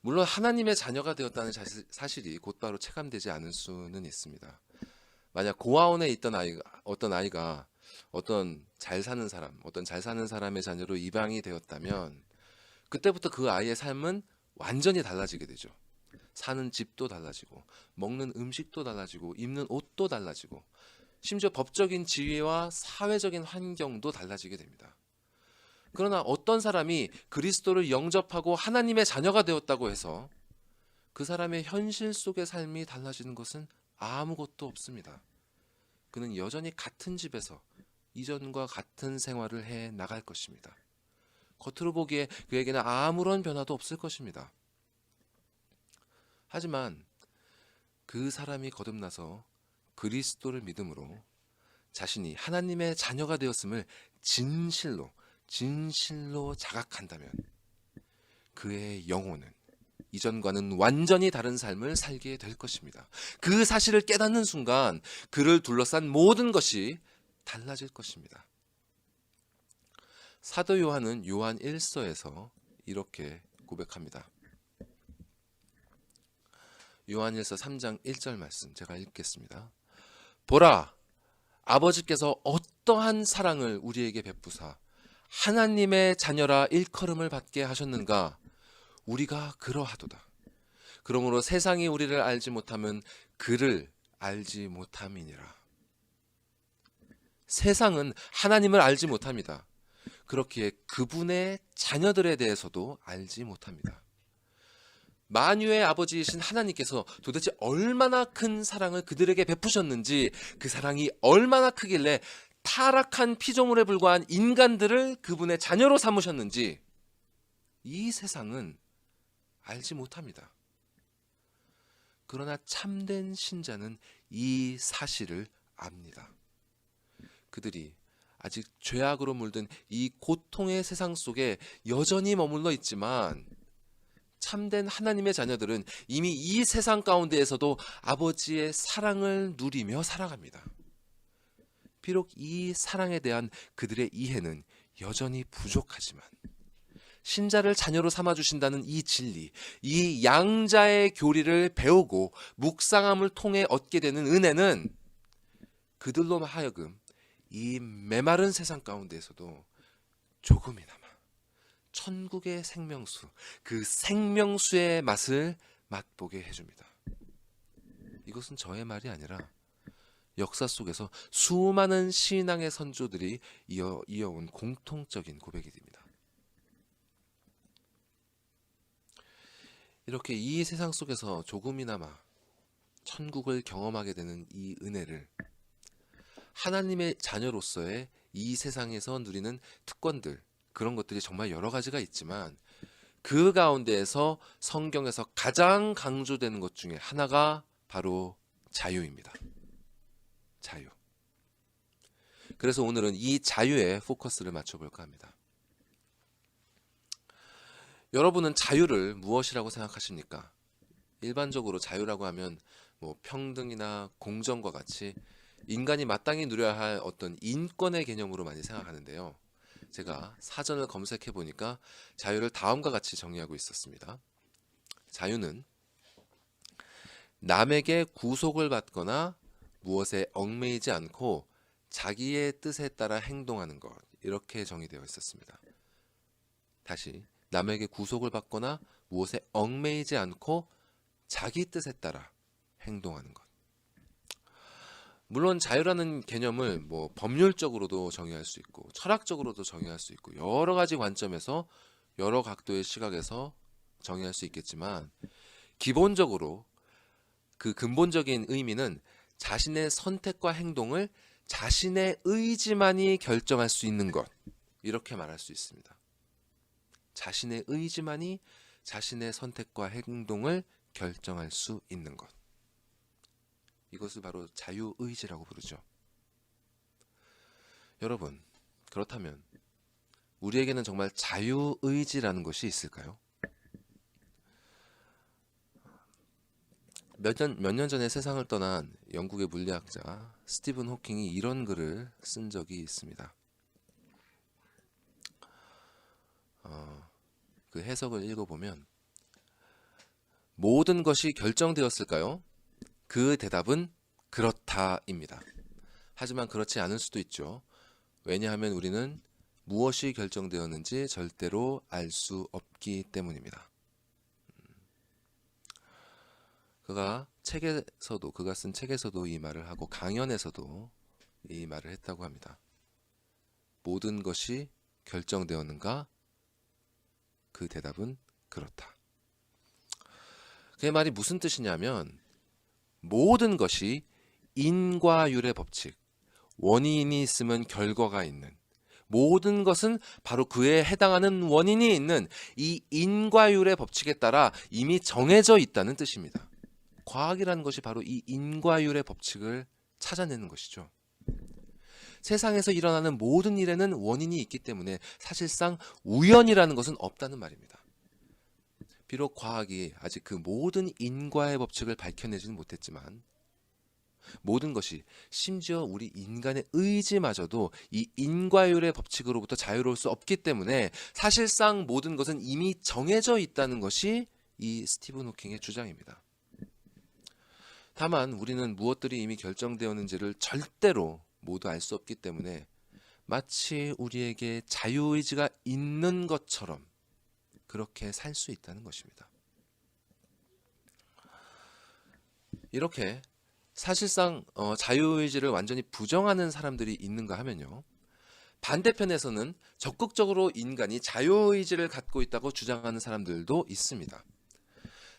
물론 하나님의 자녀가 되었다는 사실이 곧바로 체감되지 않을 수는 있습니다. 만약 고아원에 있던 어떤 아이가 어떤 잘 사는 사람의 자녀로 입양이 되었다면 그때부터 그 아이의 삶은 완전히 달라지게 되죠. 사는 집도 달라지고, 먹는 음식도 달라지고, 입는 옷도 달라지고, 심지어 법적인 지위와 사회적인 환경도 달라지게 됩니다. 그러나 어떤 사람이 그리스도를 영접하고 하나님의 자녀가 되었다고 해서 그 사람의 현실 속의 삶이 달라지는 것은 아무것도 없습니다. 그는 여전히 같은 집에서 이전과 같은 생활을 해 나갈 것입니다. 겉으로 보기에 그에게는 아무런 변화도 없을 것입니다. 하지만 그 사람이 거듭나서 그리스도를 믿음으로 자신이 하나님의 자녀가 되었음을 진실로 자각한다면 그의 영혼은 이전과는 완전히 다른 삶을 살게 될 것입니다. 그 사실을 깨닫는 순간 그를 둘러싼 모든 것이 달라질 것입니다. 사도 요한은 요한 1서에서 이렇게 고백합니다. 요한 1서 3장 1절 말씀 제가 읽겠습니다. 보라, 아버지께서 어떠한 사랑을 우리에게 베푸사 하나님의 자녀라 일컬음을 받게 하셨는가? 우리가 그러하도다. 그러므로 세상이 우리를 알지 못함은 그를 알지 못함이니라. 세상은 하나님을 알지 못합니다. 그렇기에 그분의 자녀들에 대해서도 알지 못합니다. 만유의 아버지이신 하나님께서 도대체 얼마나 큰 사랑을 그들에게 베푸셨는지, 그 사랑이 얼마나 크길래 타락한 피조물에 불과한 인간들을 그분의 자녀로 삼으셨는지 이 세상은 알지 못합니다. 그러나 참된 신자는 이 사실을 압니다. 그들이 아직 죄악으로 물든 이 고통의 세상 속에 여전히 머물러 있지만 참된 하나님의 자녀들은 이미 이 세상 가운데에서도 아버지의 사랑을 누리며 살아갑니다. 비록 이 사랑에 대한 그들의 이해는 여전히 부족하지만 신자를 자녀로 삼아주신다는 이 진리, 이 양자의 교리를 배우고 묵상함을 통해 얻게 되는 은혜는 그들로 하여금 이 메마른 세상 가운데에서도 조금이나마 천국의 생명수, 그 생명수의 맛을 맛보게 해줍니다. 이것은 저의 말이 아니라 역사 속에서 수많은 신앙의 선조들이 이어온 공통적인 고백이 됩니다. 이렇게 이 세상 속에서 조금이나마 천국을 경험하게 되는 이 은혜를 하나님의 자녀로서의 이 세상에서 누리는 특권들, 그런 것들이 정말 여러 가지가 있지만 그 가운데에서 성경에서 가장 강조되는 것 중에 하나가 바로 자유입니다. 자유. 그래서 오늘은 이 자유에 포커스를 맞춰볼까 합니다. 여러분은 자유를 무엇이라고 생각하십니까? 일반적으로 자유라고 하면 뭐 평등이나 공정과 같이 인간이 마땅히 누려야 할 어떤 인권의 개념으로 많이 생각하는데요. 제가 사전을 검색해 보니까 자유를 다음과 같이 정의하고 있었습니다. 자유는 남에게 구속을 받거나 무엇에 얽매이지 않고 자기의 뜻에 따라 행동하는 것, 이렇게 정의되어 있었습니다. 다시, 남에게 구속을 받거나 무엇에 얽매이지 않고 자기 뜻에 따라 행동하는 것. 물론 자유라는 개념을 뭐 법률적으로도 정의할 수 있고 철학적으로도 정의할 수 있고 여러 가지 관점에서 여러 각도의 시각에서 정의할 수 있겠지만 기본적으로 그 근본적인 의미는 자신의 선택과 행동을 자신의 의지만이 결정할 수 있는 것, 이렇게 말할 수 있습니다. 자신의 의지만이 자신의 선택과 행동을 결정할 수 있는 것. 이것을 바로 자유의지라고 부르죠. 여러분, 그렇다면 우리에게는 정말 자유의지라는 것이 있을까요? 몇 년 전에 세상을 떠난 영국의 물리학자 스티븐 호킹이 이런 글을 쓴 적이 있습니다. 그 해석을 읽어보면 모든 것이 결정되었을까요? 그 대답은 그렇다입니다. 하지만 그렇지 않을 수도 있죠. 왜냐하면 우리는 무엇이 결정되었는지 절대로 알 수 없기 때문입니다. 그가 쓴 책에서도 이 말을 하고 강연에서도 이 말을 했다고 합니다. 모든 것이 결정되었는가? 그 대답은 그렇다. 그의 말이 무슨 뜻이냐면 모든 것이 인과율의 법칙, 원인이 있으면 결과가 있는, 모든 것은 바로 그에 해당하는 원인이 있는 이 인과율의 법칙에 따라 이미 정해져 있다는 뜻입니다. 과학이라는 것이 바로 이 인과율의 법칙을 찾아내는 것이죠. 세상에서 일어나는 모든 일에는 원인이 있기 때문에 사실상 우연이라는 것은 없다는 말입니다. 비록 과학이 아직 그 모든 인과의 법칙을 밝혀내지는 못했지만 모든 것이, 심지어 우리 인간의 의지마저도 이 인과율의 법칙으로부터 자유로울 수 없기 때문에 사실상 모든 것은 이미 정해져 있다는 것이 이 스티븐 호킹의 주장입니다. 다만 우리는 무엇들이 이미 결정되었는지를 절대로 모두 알 수 없기 때문에 마치 우리에게 자유의지가 있는 것처럼 그렇게 살 수 있다는 것입니다. 이렇게 사실상 자유의지를 완전히 부정하는 사람들이 있는가 하면요, 반대편에서는 적극적으로 인간이 자유의지를 갖고 있다고 주장하는 사람들도 있습니다.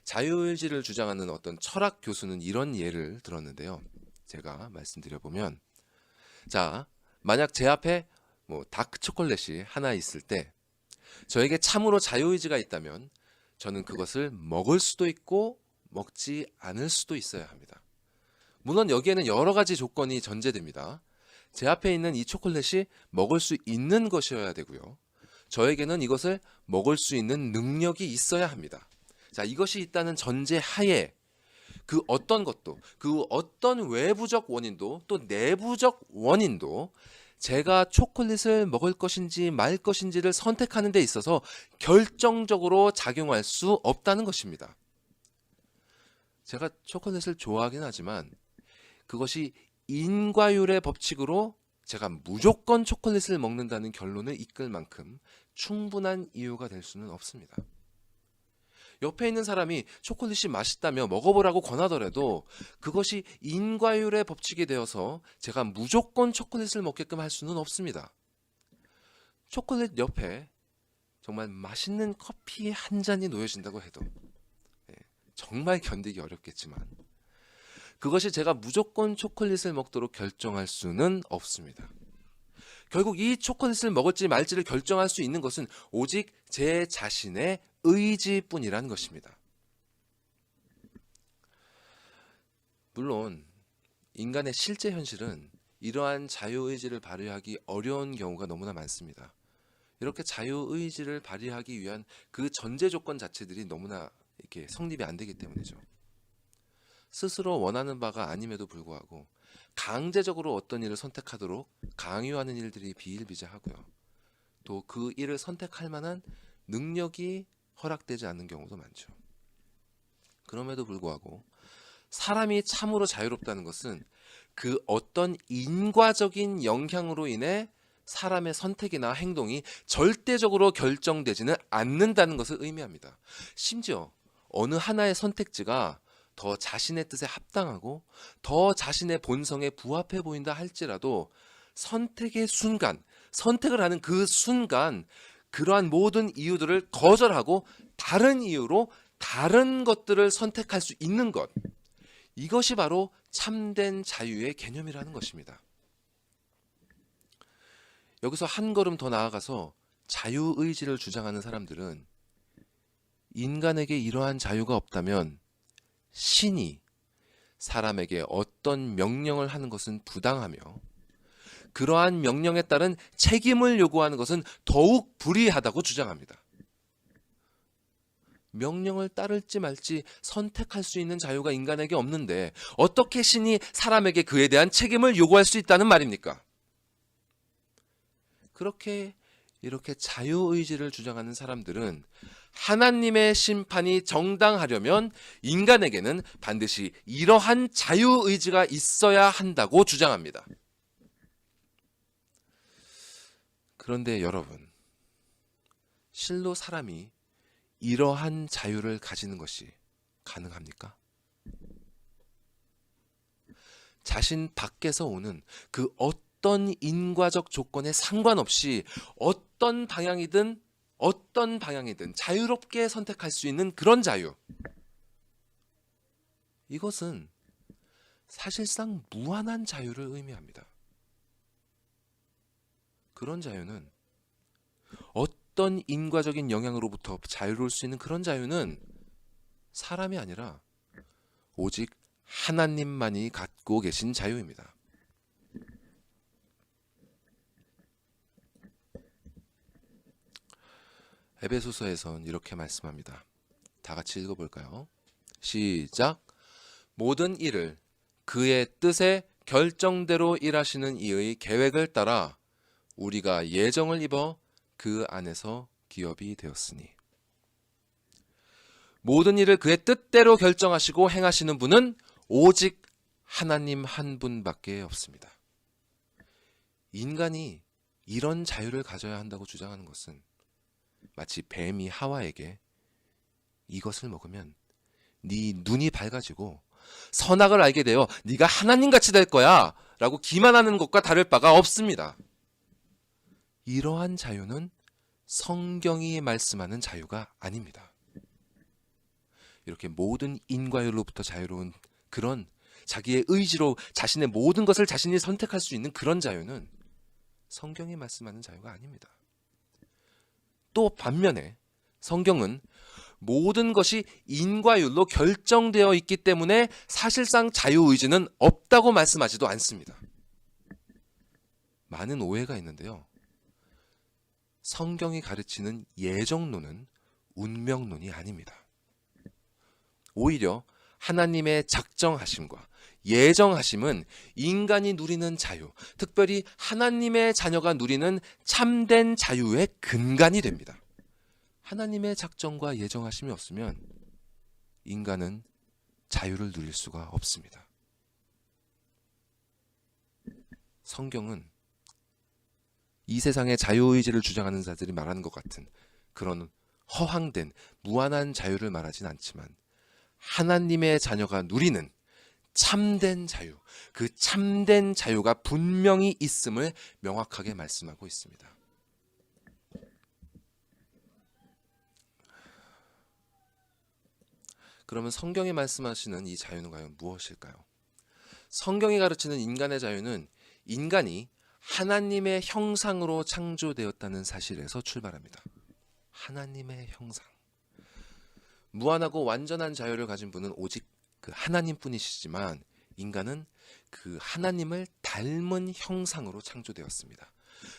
자유의지를 주장하는 어떤 철학 교수는 이런 예를 들었는데요. 제가 말씀드려보면, 자, 만약 제 앞에 다크 초콜릿이 하나 있을 때 저에게 참으로 자유의지가 있다면 저는 그것을 먹을 수도 있고 먹지 않을 수도 있어야 합니다. 물론 여기에는 여러 가지 조건이 전제됩니다. 제 앞에 있는 이 초콜릿이 먹을 수 있는 것이어야 되고요. 저에게는 이것을 먹을 수 있는 능력이 있어야 합니다. 자, 이것이 있다는 전제 하에 그 어떤 것도, 그 어떤 외부적 원인도 또 내부적 원인도 제가 초콜릿을 먹을 것인지 말 것인지를 선택하는 데 있어서 결정적으로 작용할 수 없다는 것입니다. 제가 초콜릿을 좋아하긴 하지만 그것이 인과율의 법칙으로 제가 무조건 초콜릿을 먹는다는 결론을 이끌 만큼 충분한 이유가 될 수는 없습니다. 옆에 있는 사람이 초콜릿이 맛있다며 먹어보라고 권하더라도 그것이 인과율의 법칙이 되어서 제가 무조건 초콜릿을 먹게끔 할 수는 없습니다. 초콜릿 옆에 정말 맛있는 커피 한 잔이 놓여진다고 해도 정말 견디기 어렵겠지만 그것이 제가 무조건 초콜릿을 먹도록 결정할 수는 없습니다. 결국 이 초콜릿을 먹을지 말지를 결정할 수 있는 것은 오직 제 자신의 의지뿐이라는 것입니다. 물론 인간의 실제 현실은 이러한 자유의지를 발휘하기 어려운 경우가 너무나 많습니다. 이렇게 자유의지를 발휘하기 위한 그 전제 조건 자체들이 너무나 이렇게 성립이 안 되기 때문이죠. 스스로 원하는 바가 아님에도 불구하고 강제적으로 어떤 일을 선택하도록 강요하는 일들이 비일비재하고요. 또 그 일을 선택할 만한 능력이 허락되지 않는 경우도 많죠. 그럼에도 불구하고 사람이 참으로 자유롭다는 것은 그 어떤 인과적인 영향으로 인해 사람의 선택이나 행동이 절대적으로 결정되지는 않는다는 것을 의미합니다. 심지어 어느 하나의 선택지가 더 자신의 뜻에 합당하고 더 자신의 본성에 부합해 보인다 할지라도 선택의 순간, 선택을 하는 그 순간 그러한 모든 이유들을 거절하고 다른 이유로 다른 것들을 선택할 수 있는 것, 이것이 바로 참된 자유의 개념이라는 것입니다. 여기서 한 걸음 더 나아가서 자유의지를 주장하는 사람들은 인간에게 이러한 자유가 없다면 신이 사람에게 어떤 명령을 하는 것은 부당하며 그러한 명령에 따른 책임을 요구하는 것은 더욱 불의하다고 주장합니다. 명령을 따를지 말지 선택할 수 있는 자유가 인간에게 없는데 어떻게 신이 사람에게 그에 대한 책임을 요구할 수 있다는 말입니까? 이렇게 자유의지를 주장하는 사람들은 하나님의 심판이 정당하려면 인간에게는 반드시 이러한 자유의지가 있어야 한다고 주장합니다. 그런데 여러분, 실로 사람이 이러한 자유를 가지는 것이 가능합니까? 자신 밖에서 오는 그 어떤 인과적 조건에 상관없이 어떤 방향이든 자유롭게 선택할 수 있는 그런 자유. 이것은 사실상 무한한 자유를 의미합니다. 그런 자유는 어떤 인과적인 영향으로부터 자유로울 수 있는 그런 자유는 사람이 아니라 오직 하나님만이 갖고 계신 자유입니다. 에베소서에선 이렇게 말씀합니다. 다 같이 읽어볼까요? 시작. 모든 일을 그의 뜻에 결정대로 일하시는 이의 계획을 따라 우리가 예정을 입어 그 안에서 기업이 되었으니. 모든 일을 그의 뜻대로 결정하시고 행하시는 분은 오직 하나님 한 분밖에 없습니다. 인간이 이런 자유를 가져야 한다고 주장하는 것은 마치 뱀이 하와에게 이것을 먹으면 네 눈이 밝아지고 선악을 알게 되어 네가 하나님같이 될 거야 라고 기만하는 것과 다를 바가 없습니다. 이러한 자유는 성경이 말씀하는 자유가 아닙니다. 이렇게 모든 인과율로부터 자유로운 그런 자기의 의지로 자신의 모든 것을 자신이 선택할 수 있는 그런 자유는 성경이 말씀하는 자유가 아닙니다. 또 반면에 성경은 모든 것이 인과율로 결정되어 있기 때문에 사실상 자유의지는 없다고 말씀하지도 않습니다. 많은 오해가 있는데요. 성경이 가르치는 예정론은 운명론이 아닙니다. 오히려 하나님의 작정하심과 예정하심은 인간이 누리는 자유, 특별히 하나님의 자녀가 누리는 참된 자유의 근간이 됩니다. 하나님의 작정과 예정하심이 없으면 인간은 자유를 누릴 수가 없습니다. 성경은 이 세상의 자유의지를 주장하는 자들이 말하는 것 같은 그런 허황된 무한한 자유를 말하진 않지만 하나님의 자녀가 누리는 참된 자유, 그 참된 자유가 분명히 있음을 명확하게 말씀하고 있습니다. 그러면 성경이 말씀하시는 이 자유는 과연 무엇일까요? 성경이 가르치는 인간의 자유는 인간이 하나님의 형상으로 창조되었다는 사실에서 출발합니다. 하나님의 형상. 무한하고 완전한 자유를 가진 분은 오직 그 하나님뿐이시지만 인간은 그 하나님을 닮은 형상으로 창조되었습니다.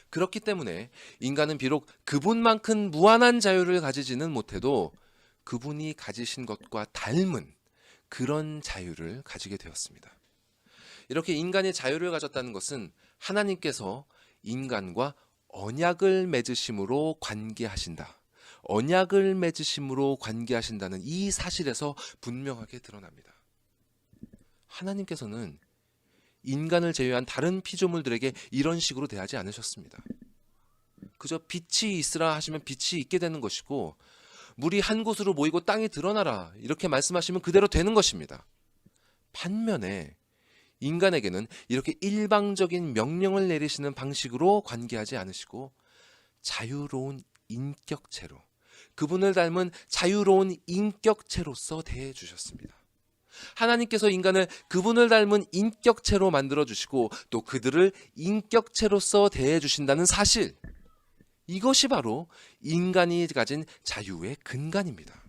그렇기 때문에 인간은 비록 그분만큼 무한한 자유를 가지지는 못해도 그분이 가지신 것과 닮은 그런 자유를 가지게 되었습니다. 이렇게 인간이 자유를 가졌다는 것은 하나님께서 인간과 언약을 맺으심으로 관계하신다. 언약을 맺으심으로 관계하신다는 이 사실에서 분명하게 드러납니다. 하나님께서는 인간을 제외한 다른 피조물들에게 이런 식으로 대하지 않으셨습니다. 그저 빛이 있으라 하시면 빛이 있게 되는 것이고 물이 한 곳으로 모이고 땅이 드러나라 이렇게 말씀하시면 그대로 되는 것입니다. 반면에 인간에게는 이렇게 일방적인 명령을 내리시는 방식으로 관계하지 않으시고 자유로운 인격체로 그분을 닮은 자유로운 인격체로서 대해 주셨습니다. 하나님께서 인간을 그분을 닮은 인격체로 만들어 주시고 또 그들을 인격체로서 대해 주신다는 사실, 이것이 바로 인간이 가진 자유의 근간입니다.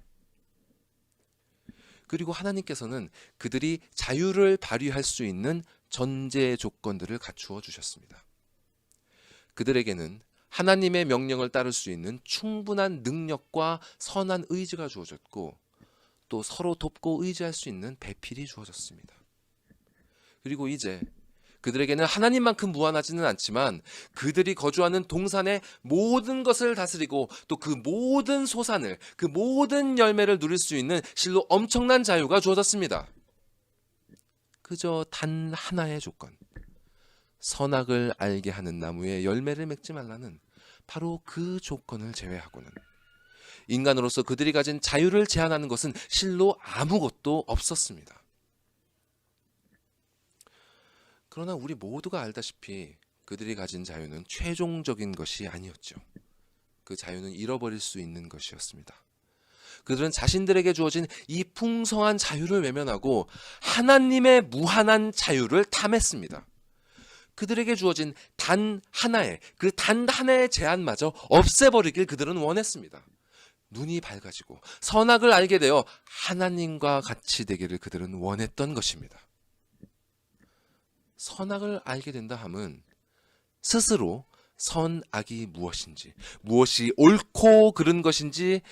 그리고 하나님께서는 그들이 자유를 발휘할 수 있는 전제 조건들을 갖추어 주셨습니다. 그들에게는 하나님의 명령을 따를 수 있는 충분한 능력과 선한 의지가 주어졌고 또 서로 돕고 의지할 수 있는 배필이 주어졌습니다. 그리고 이제 그들에게는 하나님만큼 무한하지는 않지만 그들이 거주하는 동산의 모든 것을 다스리고 또 그 모든 소산을, 그 모든 열매를 누릴 수 있는 실로 엄청난 자유가 주어졌습니다. 그저 단 하나의 조건, 선악을 알게 하는 나무의 열매를 맺지 말라는 바로 그 조건을 제외하고는 인간으로서 그들이 가진 자유를 제한하는 것은 실로 아무것도 없었습니다. 그러나 우리 모두가 알다시피 그들이 가진 자유는 최종적인 것이 아니었죠. 그 자유는 잃어버릴 수 있는 것이었습니다. 그들은 자신들에게 주어진 이 풍성한 자유를 외면하고 하나님의 무한한 자유를 탐했습니다. 그들에게 주어진 단 하나의 제한마저 없애버리길 그들은 원했습니다. 눈이 밝아지고 선악을 알게 되어 하나님과 같이 되기를 그들은 원했던 것입니다. 선악을 알게 된다 함은 스스로 선악이 무엇인지, 무엇이 옳고 그른 것인지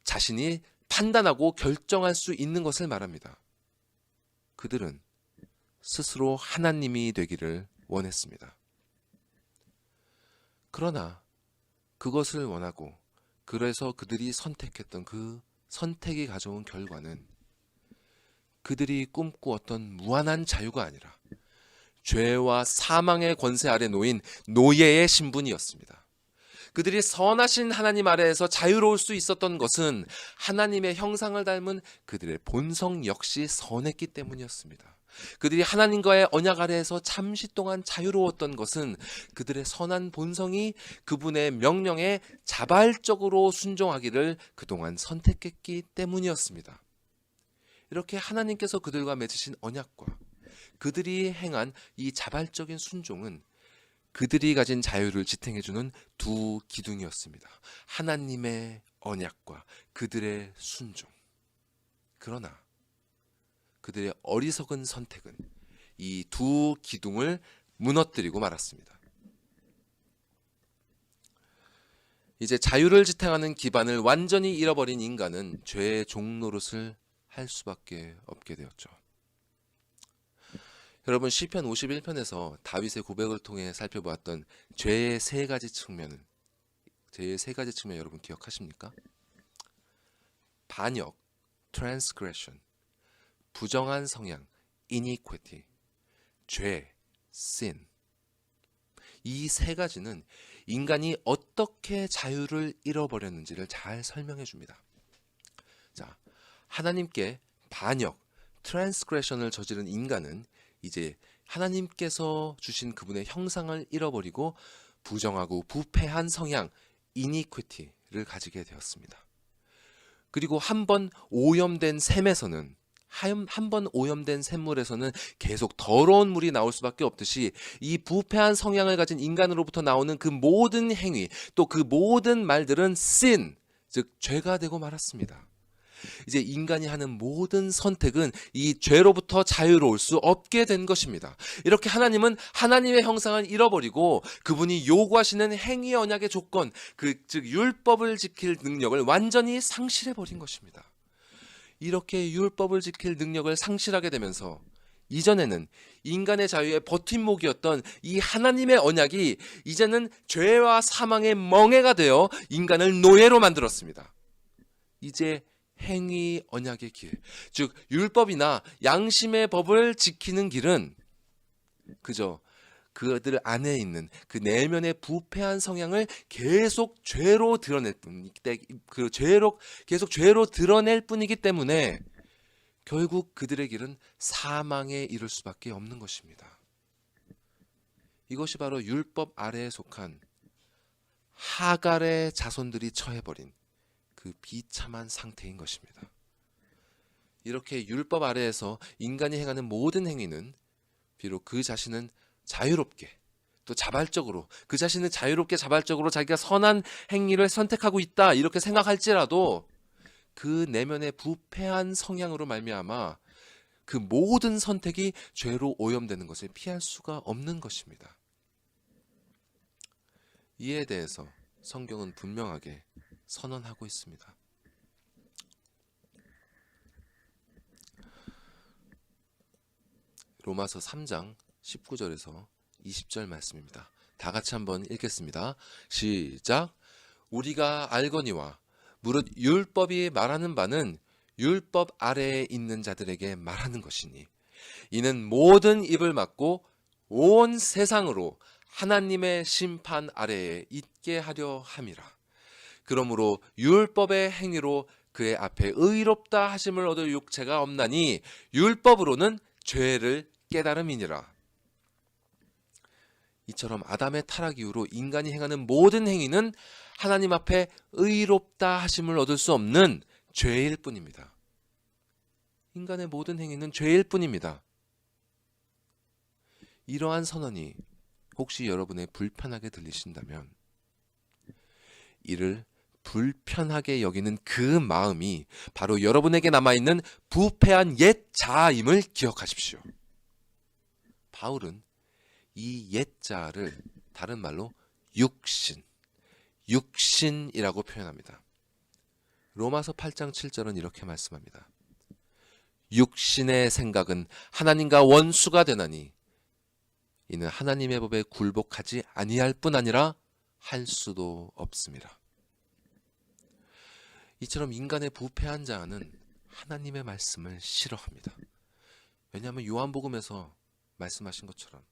자신이 판단하고 결정할 수 있는 것을 말합니다. 그들은 스스로 하나님이 되기를 원했습니다. 그러나 그것을 원하고 그래서 그들이 선택했던 그 선택이 가져온 결과는 그들이 꿈꾸었던 무한한 자유가 아니라 죄와 사망의 권세 아래 놓인 노예의 신분이었습니다. 그들이 선하신 하나님 아래에서 자유로울 수 있었던 것은 하나님의 형상을 닮은 그들의 본성 역시 선했기 때문이었습니다. 그들이 하나님과의 언약 아래에서 잠시 동안 자유로웠던 것은 그들의 선한 본성이 그분의 명령에 자발적으로 순종하기를 그동안 선택했기 때문이었습니다. 이렇게 하나님께서 그들과 맺으신 언약과 그들이 행한 이 자발적인 순종은 그들이 가진 자유를 지탱해주는 두 기둥이었습니다. 하나님의 언약과 그들의 순종. 그러나 그들의 어리석은 선택은 이 두 기둥을 무너뜨리고 말았습니다. 이제 자유를 지탱하는 기반을 완전히 잃어버린 인간은 죄의 종노릇을 할 수밖에 없게 되었죠. 여러분 시편 51편에서 다윗의 고백을 통해 살펴보았던 죄의 세 가지 측면 여러분 기억하십니까? 반역, transgression, 부정한 성향, iniquity, 죄, sin. 이 세 가지는 인간이 어떻게 자유를 잃어버렸는지를 잘 설명해 줍니다. 자, 하나님께 반역, transgression을 저지른 인간은 이제 하나님께서 주신 그분의 형상을 잃어버리고 부정하고 부패한 성향, iniquity를 가지게 되었습니다. 그리고 한 번 오염된 샘에서는 한 번 오염된 샘물에서는 계속 더러운 물이 나올 수밖에 없듯이 이 부패한 성향을 가진 인간으로부터 나오는 그 모든 행위 또 그 모든 말들은 sin, 즉 죄가 되고 말았습니다. 이제 인간이 하는 모든 선택은 이 죄로부터 자유로울 수 없게 된 것입니다. 이렇게 하나님은 하나님의 형상을 잃어버리고 그분이 요구하시는 행위 언약의 조건, 즉 율법을 지킬 능력을 완전히 상실해버린 것입니다. 이렇게 율법을 지킬 능력을 상실하게 되면서 이전에는 인간의 자유의 버팀목이었던 이 하나님의 언약이 이제는 죄와 사망의 멍에가 되어 인간을 노예로 만들었습니다. 이제 행위 언약의 길, 즉 율법이나 양심의 법을 지키는 길은 그저 그들 안에 있는 그 내면의 부패한 성향을 계속 죄로 드러낼 뿐이기 때문에 결국 그들의 길은 사망에 이를 수밖에 없는 것입니다. 이것이 바로 율법 아래에 속한 하갈의 자손들이 처해버린 그 비참한 상태인 것입니다. 이렇게 율법 아래에서 인간이 행하는 모든 행위는 비록 그 자신은 자유롭게 또 자발적으로 그 자신은 자유롭게 자발적으로 자기가 선한 행위를 선택하고 있다 이렇게 생각할지라도 그 내면의 부패한 성향으로 말미암아 그 모든 선택이 죄로 오염되는 것을 피할 수가 없는 것입니다. 이에 대해서 성경은 분명하게 선언하고 있습니다. 로마서 3장 19절에서 20절 말씀입니다. 다 같이 한번 읽겠습니다. 시작. 우리가 알거니와 무릇 율법이 말하는 바는 율법 아래에 있는 자들에게 말하는 것이니 이는 모든 입을 막고 온 세상으로 하나님의 심판 아래에 있게 하려 함이라. 그러므로 율법의 행위로 그의 앞에 의롭다 하심을 얻을 육체가 없나니 율법으로는 죄를 깨달음이니라. 이처럼 아담의 타락 이후로 인간이 행하는 모든 행위는 하나님 앞에 의롭다 하심을 얻을 수 없는 죄일 뿐입니다. 인간의 모든 행위는 죄일 뿐입니다. 이러한 선언이 혹시 여러분의 불편하게 들리신다면 이를 불편하게 여기는 그 마음이 바로 여러분에게 남아있는 부패한 옛 자아임을 기억하십시오. 바울은 이 옛 자아를 다른 말로 육신이라고 표현합니다. 로마서 8장 7절은 이렇게 말씀합니다. 육신의 생각은 하나님과 원수가 되나니 이는 하나님의 법에 굴복하지 아니할 뿐 아니라 할 수도 없습니다. 이처럼 인간의 부패한 자아는 하나님의 말씀을 싫어합니다. 왜냐하면 요한복음에서 말씀하신 것처럼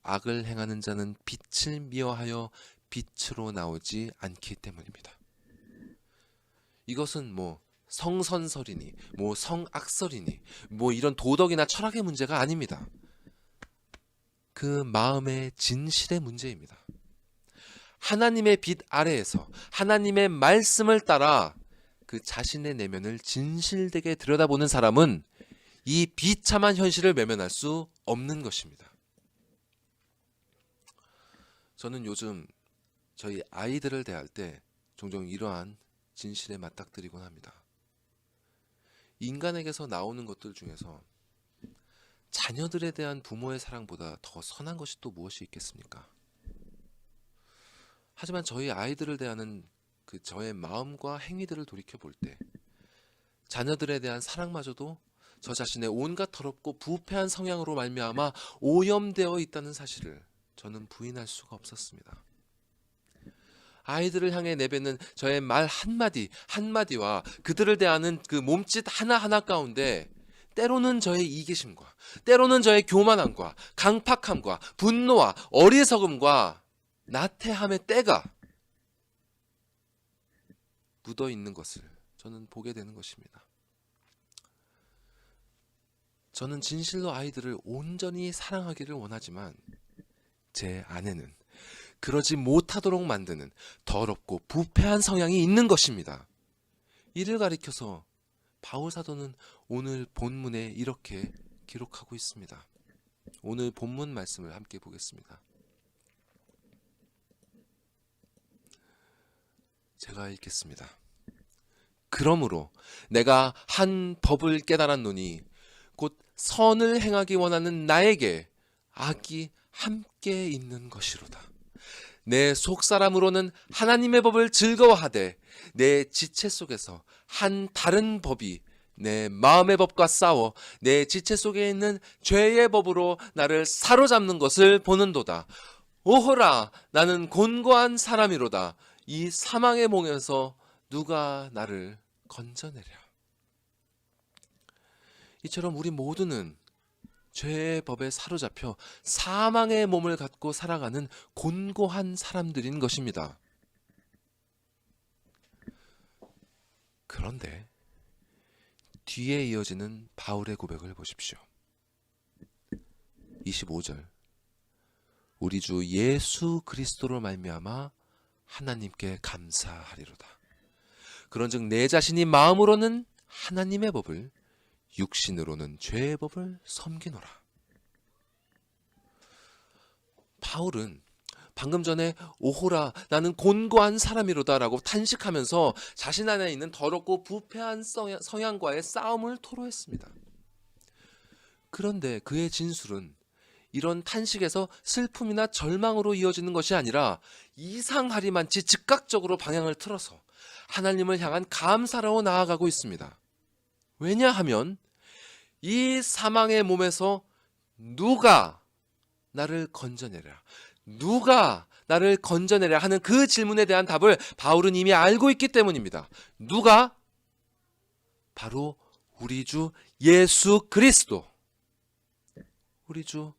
악을 행하는 자는 빛을 미워하여 빛으로 나오지 않기 때문입니다. 이것은 성선설이니 성악설이니 이런 도덕이나 철학의 문제가 아닙니다. 그 마음의 진실의 문제입니다. 하나님의 빛 아래에서 하나님의 말씀을 따라 그 자신의 내면을 진실되게 들여다보는 사람은 이 비참한 현실을 외면할 수 없는 것입니다. 저는 요즘 저희 아이들을 대할 때 종종 이러한 진실에 맞닥뜨리곤 합니다. 인간에게서 나오는 것들 중에서 자녀들에 대한 부모의 사랑보다 더 선한 것이 또 무엇이 있겠습니까? 하지만 저희 아이들을 대하는 그 저의 마음과 행위들을 돌이켜 볼 때 자녀들에 대한 사랑마저도 저 자신의 온갖 더럽고 부패한 성향으로 말미암아 오염되어 있다는 사실을 저는 부인할 수가 없었습니다. 아이들을 향해 내뱉는 저의 말 한마디 한마디와 그들을 대하는 그 몸짓 하나하나 가운데 때로는 저의 이기심과 때로는 저의 교만함과 강팍함과 분노와 어리석음과 나태함의 때가 묻어 있는 것을 저는 보게 되는 것입니다. 저는 진실로 아이들을 온전히 사랑하기를 원하지만 제 안에는 그러지 못하도록 만드는 더럽고 부패한 성향이 있는 것입니다. 이를 가리켜서 바울 사도는 오늘 본문에 이렇게 기록하고 있습니다. 오늘 본문 말씀을 함께 보겠습니다. 제가 읽겠습니다. 그러므로 내가 한 법을 깨달았노니 곧 선을 행하기 원하는 나에게 악이 함께 있는 것이로다. 내 속사람으로는 하나님의 법을 즐거워하되 내 지체 속에서 한 다른 법이 내 마음의 법과 싸워 내 지체 속에 있는 죄의 법으로 나를 사로잡는 것을 보는도다. 오호라, 나는 곤고한 사람이로다. 이 사망의 몸에서 누가 나를 건져내랴. 이처럼 우리 모두는 죄의 법에 사로잡혀 사망의 몸을 갖고 살아가는 곤고한 사람들인 것입니다. 그런데 뒤에 이어지는 바울의 고백을 보십시오. 25절. 우리 주 예수 그리스도로 말미암아 하나님께 감사하리로다. 그런즉 내 자신이 마음으로는 하나님의 법을 육신으로는 죄의 법을 섬기노라. 바울은 방금 전에 오호라, 나는 곤고한 사람이로다 라고 탄식하면서 자신 안에 있는 더럽고 부패한 성향과의 싸움을 토로했습니다. 그런데 그의 진술은 이런 탄식에서 슬픔이나 절망으로 이어지는 것이 아니라 이상하리만치 즉각적으로 방향을 틀어서 하나님을 향한 감사로 나아가고 있습니다. 왜냐하면 이 사망의 몸에서 누가 나를 건져내랴, 누가 나를 건져내랴 하는 그 질문에 대한 답을 바울은 이미 알고 있기 때문입니다. 누가? 바로 우리 주 예수 그리스도. 우리 주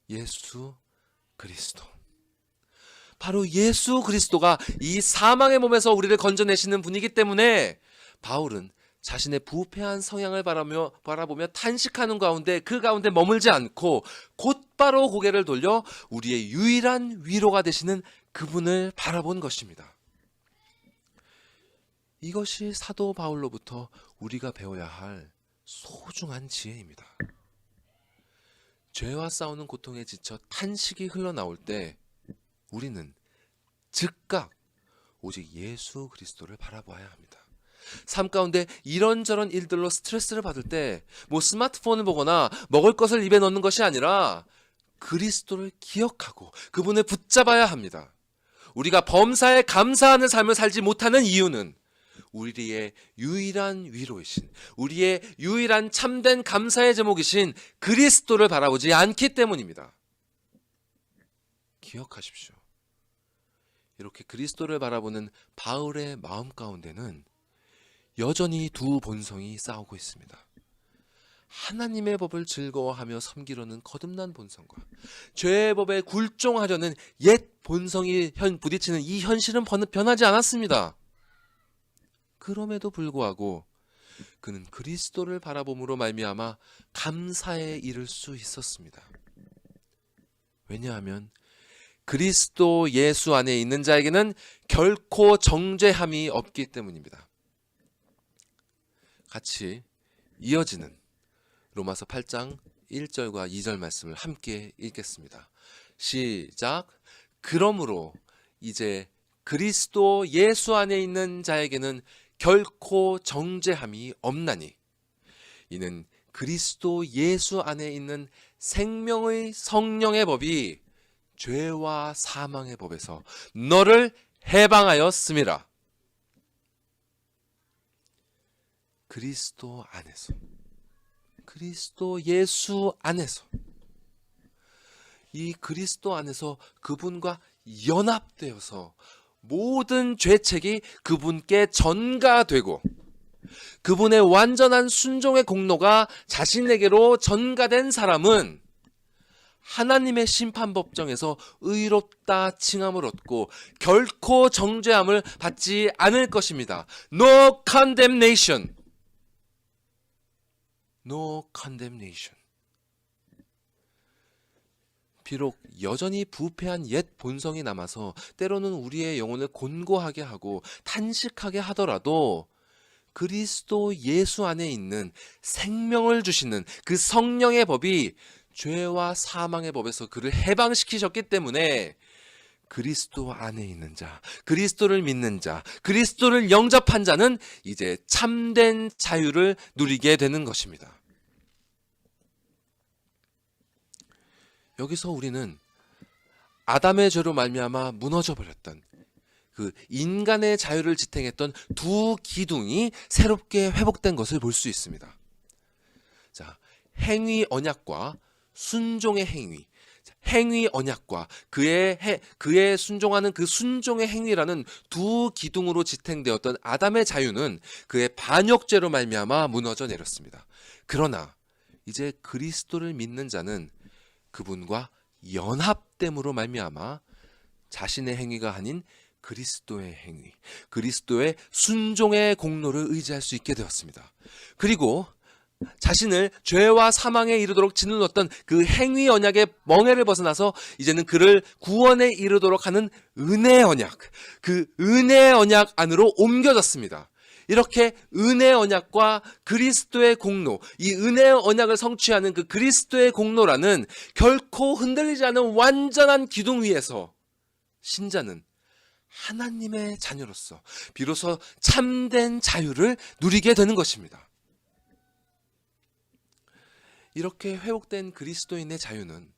예수 그리스도. 바로 예수 그리스도가 이 사망의 몸에서 우리를 건져내시는 분이기 때문에 바울은 자신의 부패한 성향을 바라보며 탄식하는 가운데 그 가운데 머물지 않고 곧바로 고개를 돌려 우리의 유일한 위로가 되시는 그분을 바라본 것입니다. 이것이 사도 바울로부터 우리가 배워야 할 소중한 지혜입니다. 죄와 싸우는 고통에 지쳐 탄식이 흘러나올 때 우리는 즉각 오직 예수 그리스도를 바라보아야 합니다. 삶 가운데 이런저런 일들로 스트레스를 받을 때 뭐 스마트폰을 보거나 먹을 것을 입에 넣는 것이 아니라 그리스도를 기억하고 그분을 붙잡아야 합니다. 우리가 범사에 감사하는 삶을 살지 못하는 이유는 우리의 유일한 위로이신, 우리의 유일한 참된 감사의 제목이신 그리스도를 바라보지 않기 때문입니다. 기억하십시오. 이렇게 그리스도를 바라보는 바울의 마음 가운데는 여전히 두 본성이 싸우고 있습니다. 하나님의 법을 즐거워하며 섬기려는 거듭난 본성과 죄의 법에 굴종하려는 옛 본성이 부딪히는 이 현실은 변하지 않았습니다. 그럼에도 불구하고 그는 그리스도를 바라봄으로 말미암아 감사에 이를 수 있었습니다. 왜냐하면 그리스도 예수 안에 있는 자에게는 결코 정죄함이 없기 때문입니다. 같이 이어지는 로마서 8장 1절과 2절 말씀을 함께 읽겠습니다. 시작. 그러므로 이제 그리스도 예수 안에 있는 자에게는 결코 정죄함이 없나니 이는 그리스도 예수 안에 있는 생명의 성령의 법이 죄와 사망의 법에서 너를 해방하였음이라. 그리스도 안에서, 그리스도 예수 안에서, 이 그리스도 안에서 그분과 연합되어서 모든 죄책이 그분께 전가되고 그분의 완전한 순종의 공로가 자신에게로 전가된 사람은 하나님의 심판법정에서 의롭다 칭함을 얻고 결코 정죄함을 받지 않을 것입니다. No condemnation. No condemnation. 비록 여전히 부패한 옛 본성이 남아서 때로는 우리의 영혼을 곤고하게 하고 탄식하게 하더라도 그리스도 예수 안에 있는 생명을 주시는 그 성령의 법이 죄와 사망의 법에서 그를 해방시키셨기 때문에 그리스도 안에 있는 자, 그리스도를 믿는 자, 그리스도를 영접한 자는 이제 참된 자유를 누리게 되는 것입니다. 여기서 우리는 아담의 죄로 말미암아 무너져 버렸던 그 인간의 자유를 지탱했던 두 기둥이 새롭게 회복된 것을 볼 수 있습니다. 자, 행위 언약과 순종의 행위. 행위 언약과 그의 순종하는 그 순종의 행위라는 두 기둥으로 지탱되었던 아담의 자유는 그의 반역죄로 말미암아 무너져 내렸습니다. 그러나 이제 그리스도를 믿는 자는 그분과 연합됨으로 말미암아 자신의 행위가 아닌 그리스도의 행위, 그리스도의 순종의 공로를 의지할 수 있게 되었습니다. 그리고 자신을 죄와 사망에 이르도록 짓눌렀던 그 행위 언약의 멍에를 벗어나서 이제는 그를 구원에 이르도록 하는 은혜의 언약, 그 은혜의 언약 안으로 옮겨졌습니다. 이렇게 은혜의 언약과 그리스도의 공로, 이 은혜의 언약을 성취하는 그 그리스도의 공로라는 결코 흔들리지 않은 완전한 기둥 위에서 신자는 하나님의 자녀로서 비로소 참된 자유를 누리게 되는 것입니다. 이렇게 회복된 그리스도인의 자유는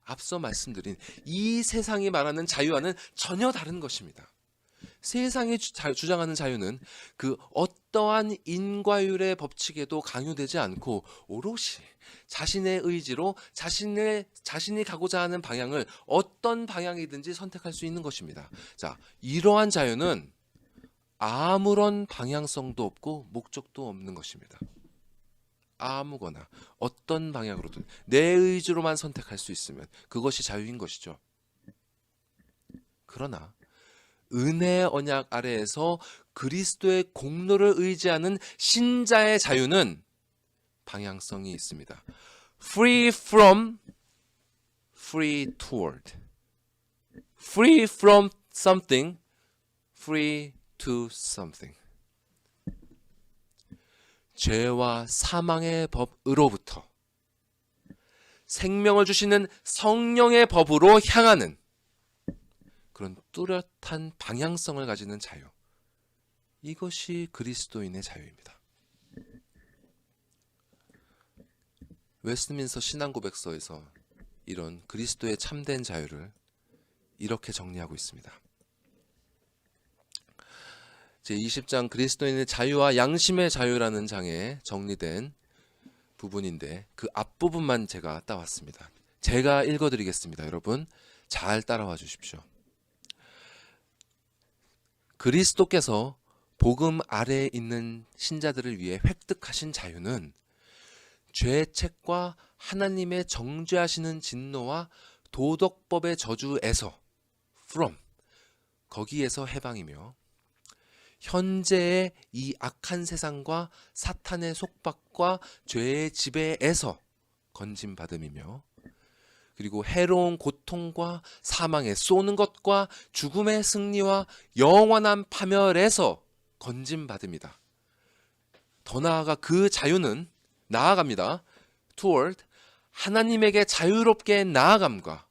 앞서 말씀드린 이 세상이 말하는 자유와는 전혀 다른 것입니다. 세상이 주장하는 자유는 그 어떠한 인과율의 법칙에도 강요되지 않고 오롯이 자신의 의지로 자신이 가고자 하는 방향을 어떤 방향이든지 선택할 수 있는 것입니다. 자, 이러한 자유는 아무런 방향성도 없고 목적도 없는 것입니다. 아무거나 어떤 방향으로든 내 의지로만 선택할 수 있으면 그것이 자유인 것이죠. 그러나 은혜의 언약 아래에서 그리스도의 공로를 의지하는 신자의 자유는 방향성이 있습니다. Free from, free toward. Free from something, free to something. 죄와 사망의 법으로부터 생명을 주시는 성령의 법으로 향하는 그런 뚜렷한 방향성을 가지는 자유. 이것이 그리스도인의 자유입니다. 웨스트민스터 신앙고백서에서 이런 그리스도의 참된 자유를 이렇게 정리하고 있습니다. 제20장 그리스도인의 자유와 양심의 자유라는 장에 정리된 부분인데 그 앞부분만 제가 따왔습니다. 제가 읽어드리겠습니다. 여러분 잘 따라와 주십시오. 그리스도께서 복음 아래에 있는 신자들을 위해 획득하신 자유는 죄책과 하나님의 정죄하시는 진노와 도덕법의 저주에서 from 거기에서 해방이며 현재의 이 악한 세상과 사탄의 속박과 죄의 지배에서 건짐받음이며 그리고 해로운 고통과 사망에 쏘는 것과 죽음의 승리와 영원한 파멸에서 건짐받습니다. 더 나아가 그 자유는 나아갑니다. toward 하나님에게 자유롭게 나아감과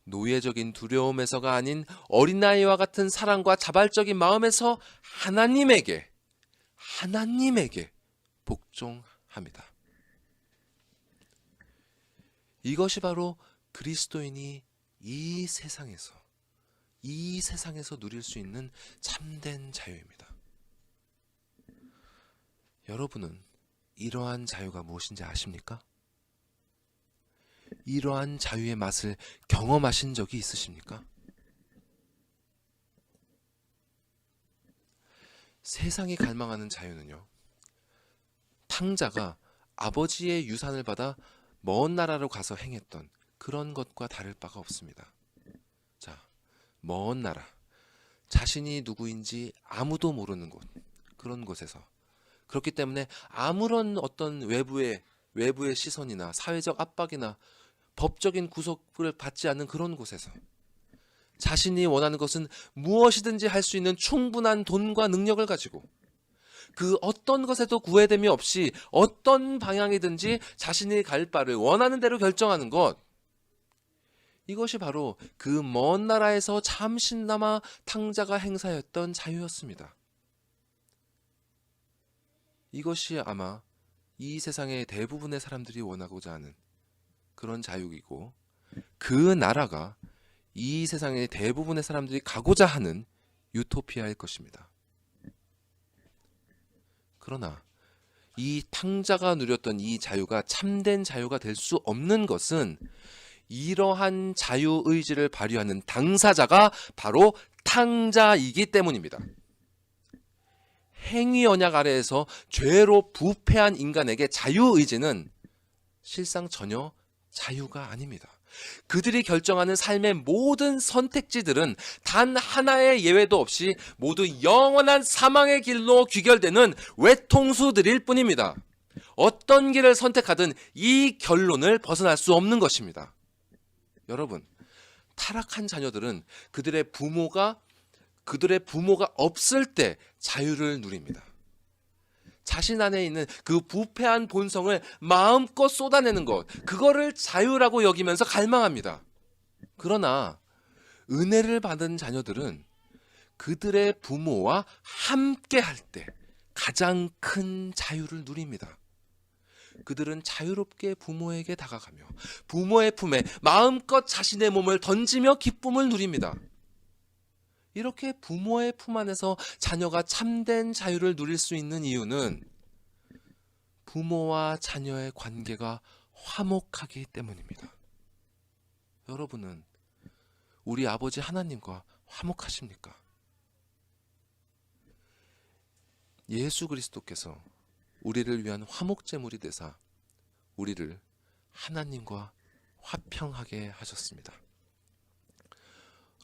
노예적인 두려움에서가 아닌 어린아이와 같은 사랑과 자발적인 마음에서 하나님에게 복종합니다. 이것이 바로 그리스도인이 이 세상에서 이 세상에서 누릴 수 있는 참된 자유입니다. 여러분은 이러한 자유가 무엇인지 아십니까? 이러한 자유의 맛을 경험하신 적이 있으십니까? 세상이 갈망하는 자유는요, 탕자가 아버지의 유산을 받아 먼 나라로 가서 행했던 그런 것과 다를 바가 없습니다. 자, 먼 나라, 자신이 누구인지 아무도 모르는 곳, 그런 곳에서, 그렇기 때문에 아무런 어떤 외부의 시선이나 사회적 압박이나 법적인 구속을 받지 않는 그런 곳에서 자신이 원하는 것은 무엇이든지 할 수 있는 충분한 돈과 능력을 가지고 그 어떤 것에도 구애됨이 없이 어떤 방향이든지 자신이 갈 바를 원하는 대로 결정하는 것, 이것이 바로 그 먼 나라에서 잠시나마 탕자가 행사했던 자유였습니다. 이것이 아마 이 세상의 대부분의 사람들이 원하고자 하는 그런 자유이고, 그 나라가 이 세상의 대부분의 사람들이 가고자 하는 유토피아일 것입니다. 그러나 이 탕자가 누렸던 이 자유가 참된 자유가 될 수 없는 것은 이러한 자유의지를 발휘하는 당사자가 바로 탕자이기 때문입니다. 행위 언약 아래에서 죄로 부패한 인간에게 자유의지는 실상 전혀 자유가 아닙니다. 그들이 결정하는 삶의 모든 선택지들은 단 하나의 예외도 없이 모두 영원한 사망의 길로 귀결되는 외통수들일 뿐입니다. 어떤 길을 선택하든 이 결론을 벗어날 수 없는 것입니다. 여러분, 타락한 자녀들은 그들의 부모가 없을 때 자유를 누립니다. 자신 안에 있는 그 부패한 본성을 마음껏 쏟아내는 것, 그거를 자유라고 여기면서 갈망합니다. 그러나 은혜를 받은 자녀들은 그들의 부모와 함께 할 때 가장 큰 자유를 누립니다. 그들은 자유롭게 부모에게 다가가며 부모의 품에 마음껏 자신의 몸을 던지며 기쁨을 누립니다. 이렇게 부모의 품 안에서 자녀가 참된 자유를 누릴 수 있는 이유는 부모와 자녀의 관계가 화목하기 때문입니다. 여러분은 우리 아버지 하나님과 화목하십니까? 예수 그리스도께서 우리를 위한 화목제물이 되사 우리를 하나님과 화평하게 하셨습니다.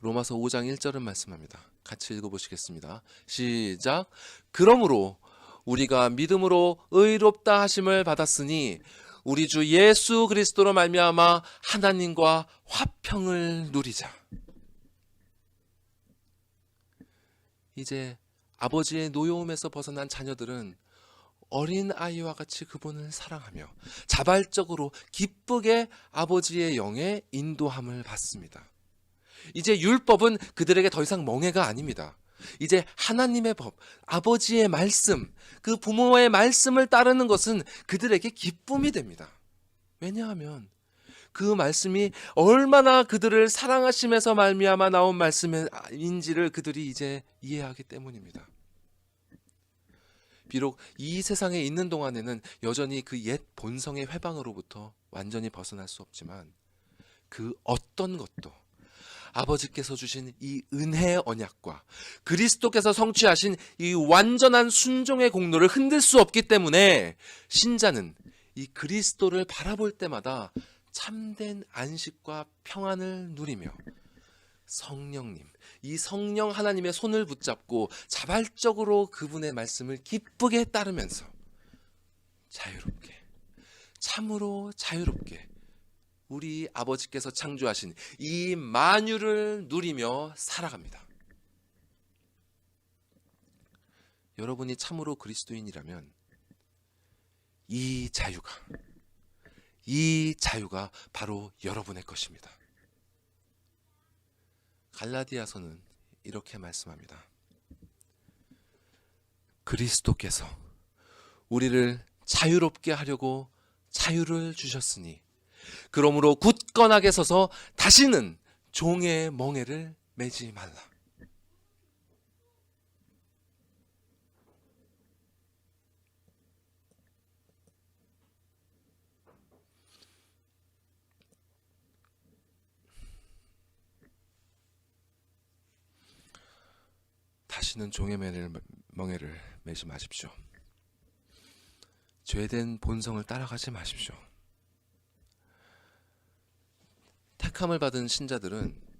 로마서 5장 1절은 말씀합니다. 같이 읽어보시겠습니다. 시작. 그러므로 우리가 믿음으로 의롭다 하심을 받았으니 우리 주 예수 그리스도로 말미암아 하나님과 화평을 누리자. 이제 아버지의 노여움에서 벗어난 자녀들은 어린 아이와 같이 그분을 사랑하며 자발적으로 기쁘게 아버지의 영에 인도함을 받습니다. 이제 율법은 그들에게 더 이상 멍해가 아닙니다. 이제 하나님의 법, 아버지의 말씀, 그 부모의 말씀을 따르는 것은 그들에게 기쁨이 됩니다. 왜냐하면 그 말씀이 얼마나 그들을 사랑하심에서 말미암아 나온 말씀인지를 그들이 이제 이해하기 때문입니다. 비록 이 세상에 있는 동안에는 여전히 그 옛 본성의 회방으로부터 완전히 벗어날 수 없지만 그 어떤 것도 아버지께서 주신 이 은혜의 언약과 그리스도께서 성취하신 이 완전한 순종의 공로를 흔들 수 없기 때문에 신자는 이 그리스도를 바라볼 때마다 참된 안식과 평안을 누리며 성령님, 이 성령 하나님의 손을 붙잡고 자발적으로 그분의 말씀을 기쁘게 따르면서 자유롭게, 참으로 자유롭게 우리 아버지께서 창조하신 이 만유를 누리며 살아갑니다. 여러분이 참으로 그리스도인이라면 이 자유가 바로 여러분의 것입니다. 갈라디아서는 이렇게 말씀합니다. 그리스도께서 우리를 자유롭게 하려고 자유를 주셨으니 그러므로 굳건하게 서서 다시는 종의 멍에를 매지 말라. 다시는 종의 멍에를 매지 마십시오. 죄된 본성을 따라가지 마십시오. 택함을 받은 신자들은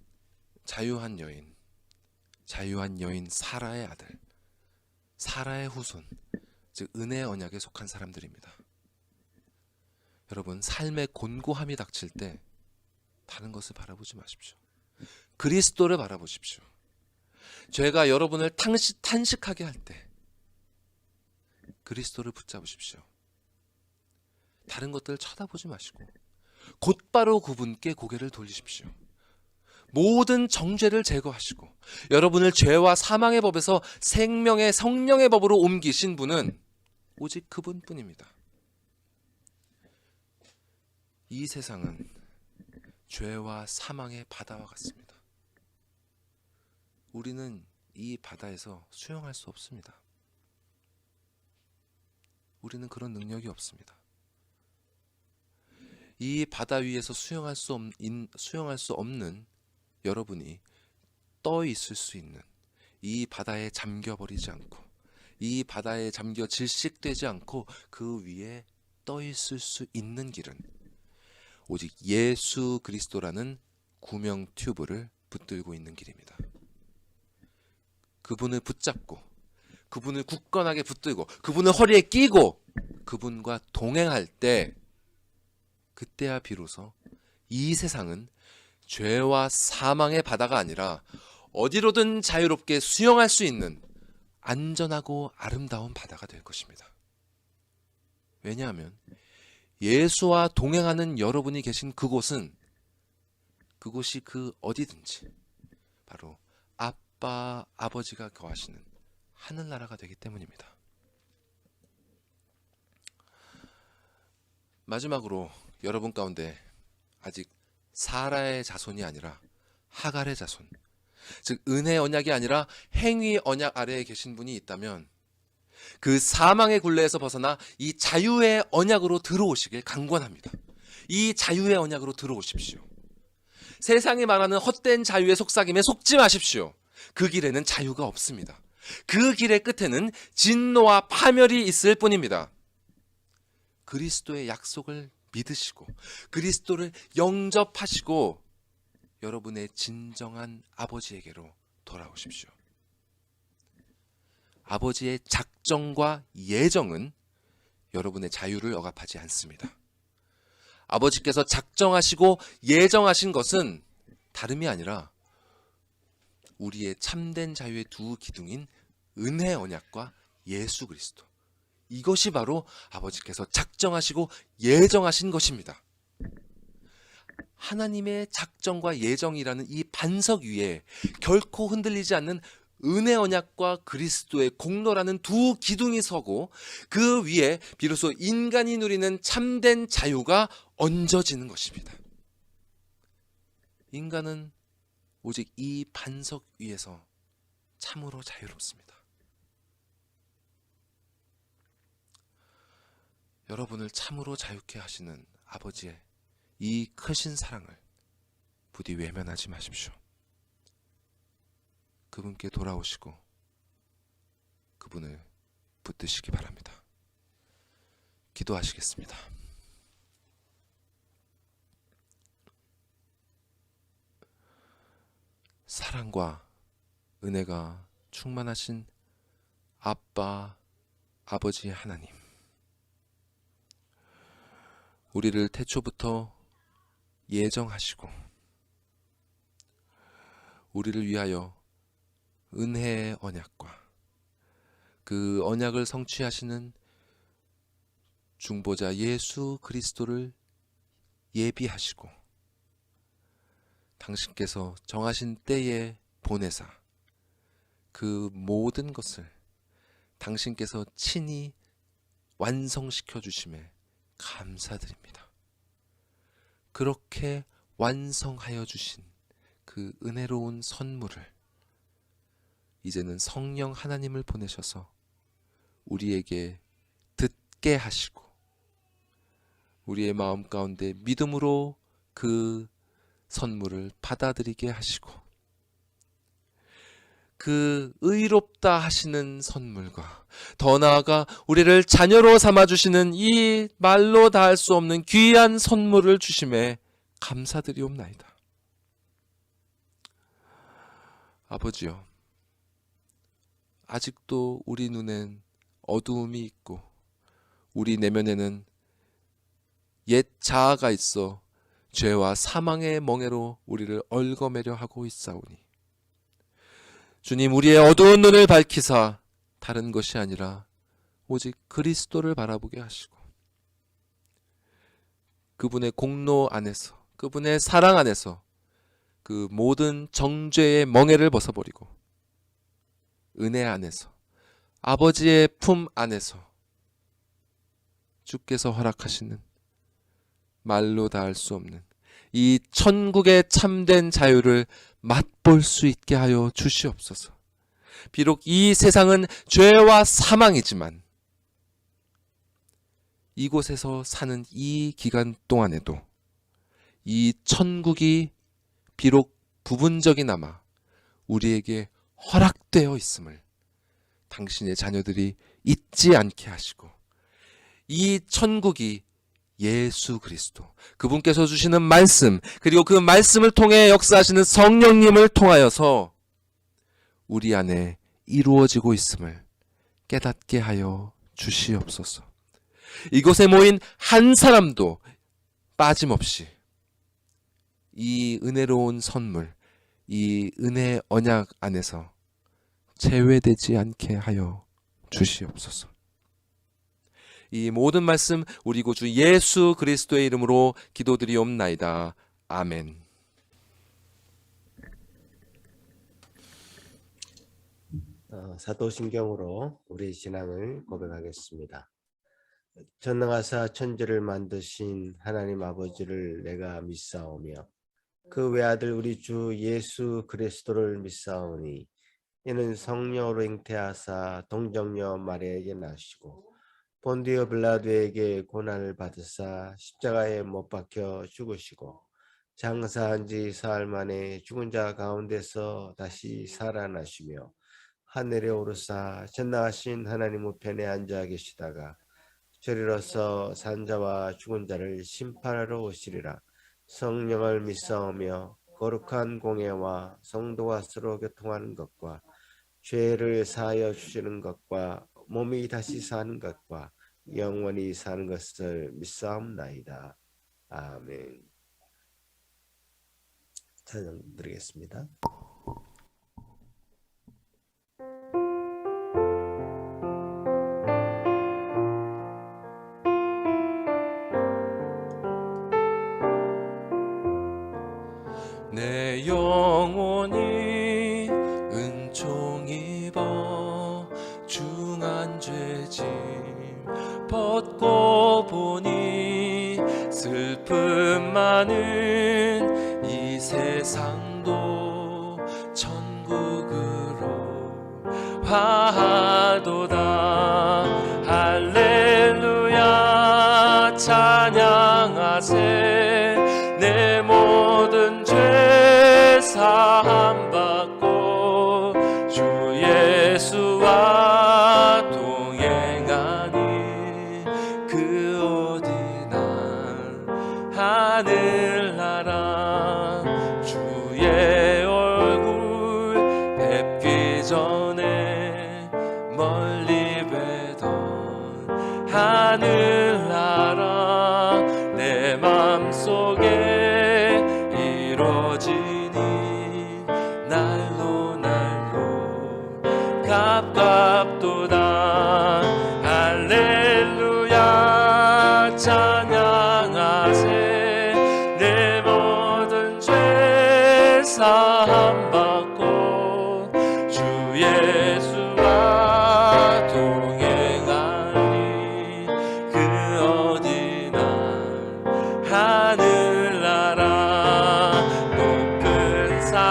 자유한 여인 사라의 아들, 사라의 후손, 즉 은혜의 언약에 속한 사람들입니다. 여러분, 삶의 곤고함이 닥칠 때 다른 것을 바라보지 마십시오. 그리스도를 바라보십시오. 죄가 여러분을 탄식하게 할 때 그리스도를 붙잡으십시오. 다른 것들을 쳐다보지 마시고 곧바로 그분께 고개를 돌리십시오. 모든 정죄를 제거하시고 여러분을 죄와 사망의 법에서 생명의 성령의 법으로 옮기신 분은 오직 그분뿐입니다. 이 세상은 죄와 사망의 바다와 같습니다. 우리는 이 바다에서 수영할 수 없습니다. 우리는 그런 능력이 없습니다. 이 바다 위에서 수영할 수 없는 여러분이 떠 있을 수 있는, 이 바다에 잠겨버리지 않고, 이 바다에 잠겨 질식되지 않고 그 위에 떠 있을 수 있는 길은 오직 예수 그리스도라는 구명 튜브를 붙들고 있는 길입니다. 그분을 붙잡고, 그분을 굳건하게 붙들고, 그분을 허리에 끼고 그분과 동행할 때, 그때야 비로소 이 세상은 죄와 사망의 바다가 아니라 어디로든 자유롭게 수영할 수 있는 안전하고 아름다운 바다가 될 것입니다. 왜냐하면 예수와 동행하는 여러분이 계신 그곳은, 그곳이 그 어디든지 바로 아빠, 아버지가 거하시는 하늘나라가 되기 때문입니다. 마지막으로 여러분 가운데 아직 사라의 자손이 아니라 하갈의 자손, 즉 은혜 언약이 아니라 행위 언약 아래에 계신 분이 있다면 그 사망의 굴레에서 벗어나 이 자유의 언약으로 들어오시길 강권합니다. 이 자유의 언약으로 들어오십시오. 세상이 말하는 헛된 자유의 속삭임에 속지 마십시오. 그 길에는 자유가 없습니다. 그 길의 끝에는 진노와 파멸이 있을 뿐입니다. 그리스도의 약속을 믿으시고 그리스도를 영접하시고 여러분의 진정한 아버지에게로 돌아오십시오. 아버지의 작정과 예정은 여러분의 자유를 억압하지 않습니다. 아버지께서 작정하시고 예정하신 것은 다름이 아니라 우리의 참된 자유의 두 기둥인 은혜 언약과 예수 그리스도, 이것이 바로 아버지께서 작정하시고 예정하신 것입니다. 하나님의 작정과 예정이라는 이 반석 위에 결코 흔들리지 않는 은혜 언약과 그리스도의 공로라는 두 기둥이 서고 그 위에 비로소 인간이 누리는 참된 자유가 얹어지는 것입니다. 인간은 오직 이 반석 위에서 참으로 자유롭습니다. 여러분을 참으로 자유케 하시는 아버지의 이 크신 사랑을 부디 외면하지 마십시오. 그분께 돌아오시고 그분을 붙드시기 바랍니다. 기도하시겠습니다. 사랑과 은혜가 충만하신 아빠, 아버지 하나님, 우리를 태초부터 예정하시고 우리를 위하여 은혜의 언약과 그 언약을 성취하시는 중보자 예수 그리스도를 예비하시고 당신께서 정하신 때에 보내사 그 모든 것을 당신께서 친히 완성시켜 주심에 감사드립니다. 그렇게 완성하여 주신 그 은혜로운 선물을 이제는 성령 하나님을 보내셔서 우리에게 듣게 하시고 우리의 마음 가운데 믿음으로 그 선물을 받아들이게 하시고 그 의롭다 하시는 선물과 더 나아가 우리를 자녀로 삼아주시는 이 말로 다 할 수 없는 귀한 선물을 주심에 감사드리옵나이다. 아버지요, 아직도 우리 눈엔 어두움이 있고 우리 내면에는 옛 자아가 있어 죄와 사망의 멍에로 우리를 얽어매려 하고 있사오니 주님, 우리의 어두운 눈을 밝히사 다른 것이 아니라 오직 그리스도를 바라보게 하시고 그분의 공로 안에서 그분의 사랑 안에서 그 모든 정죄의 멍에를 벗어버리고 은혜 안에서 아버지의 품 안에서 주께서 허락하시는 말로 다 할 수 없는 이 천국의 참된 자유를 맛볼 수 있게 하여 주시옵소서. 비록 이 세상은 죄와 사망이지만 이곳에서 사는 이 기간 동안에도 이 천국이 비록 부분적이나마 우리에게 허락되어 있음을 당신의 자녀들이 잊지 않게 하시고 이 천국이 예수 그리스도 그분께서 주시는 말씀 그리고 그 말씀을 통해 역사하시는 성령님을 통하여서 우리 안에 이루어지고 있음을 깨닫게 하여 주시옵소서. 이곳에 모인 한 사람도 빠짐없이 이 은혜로운 선물, 이 은혜 언약 안에서 제외되지 않게 하여 주시옵소서. 이 모든 말씀 우리 구주 예수 그리스도의 이름으로 기도드리옵나이다. 아멘. 사도신경으로 우리의 신앙을 고백하겠습니다. 전능하사 천지를 만드신 하나님 아버지를 내가 믿사오며 그 외아들 우리 주 예수 그리스도를 믿사오니 이는 성령으로 잉태하사 동정녀 마리아에게 나시고 본디오 빌라도에게 고난을 받으사 십자가에 못 박혀 죽으시고 장사한 지 사흘 만에 죽은 자 가운데서 다시 살아나시며 하늘에 오르사 전능하신 하나님 우편에 앉아 계시다가 저리로서 산자와 죽은 자를 심판하러 오시리라. 성령을 믿사오며 거룩한 공예와 성도와 서로 교통하는 것과 죄를 사하여 주시는 것과 몸이 다시 사는 것과 영원히 사는 것을 믿사옵나이다. 아멘. 찬양 드리겠습니다. 내 영혼이 은총 입어 중한 죄짐 벗고 보니 슬픔 많은 이 세상도 천국으로 화하도다. 할렐루야 찬양하세. 내 모든 죄 사함 받고 주 예수와 동행하니 그 어디나 하늘나라. 주의 얼굴 뵙기 전에 멀리 뵈던 하늘나라. 내 맘속에 이루어지니 날로 날로 갑갑도다. 할렐루야 찬양하세. 내 모든 죄 사함 받고 주 예수와 동행하니 그 어디나 하늘나라. 높은 산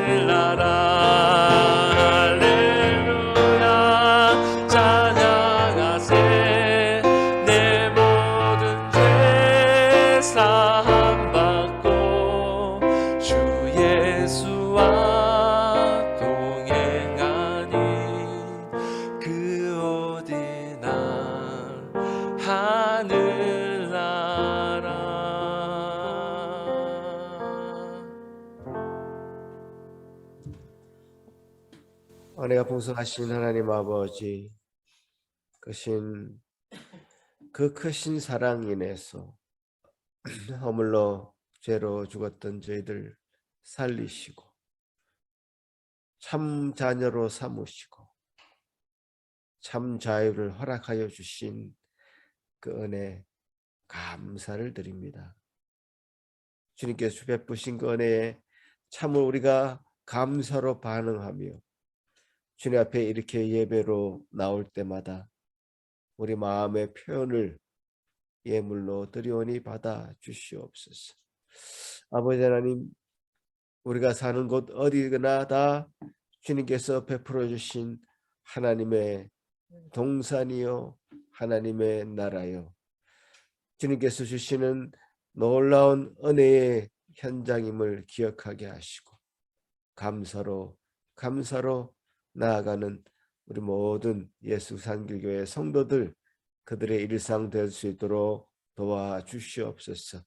하늘나라 할렐루야 찬양하세 내 모든 죄 사함 받고 주 예수와 동행하니 그 어디나 하늘나라. 은혜가 풍성하신 하나님 아버지, 그 크신 사랑 인해서 허물로 죄로 죽었던 저희들 살리시고 참 자녀로 삼으시고 참 자유를 허락하여 주신 그 은혜 감사를 드립니다. 주님께서 베푸신 그 은혜에 참으로 우리가 감사로 반응하며 주님 앞에 이렇게 예배로 나올 때마다 우리 마음의 표현을 예물로 드리오니 받아 주시옵소서. 아버지 하나님, 우리가 사는 곳 어디나 다 주님께서 베풀어 주신 하나님의 동산이요 하나님의 나라요 주님께서 주시는 놀라운 은혜의 현장임을 기억하게 하시고 감사로 나아가는 우리 모든 예수산길교회 성도들 그들의 일상 될 수 있도록 도와주시옵소서.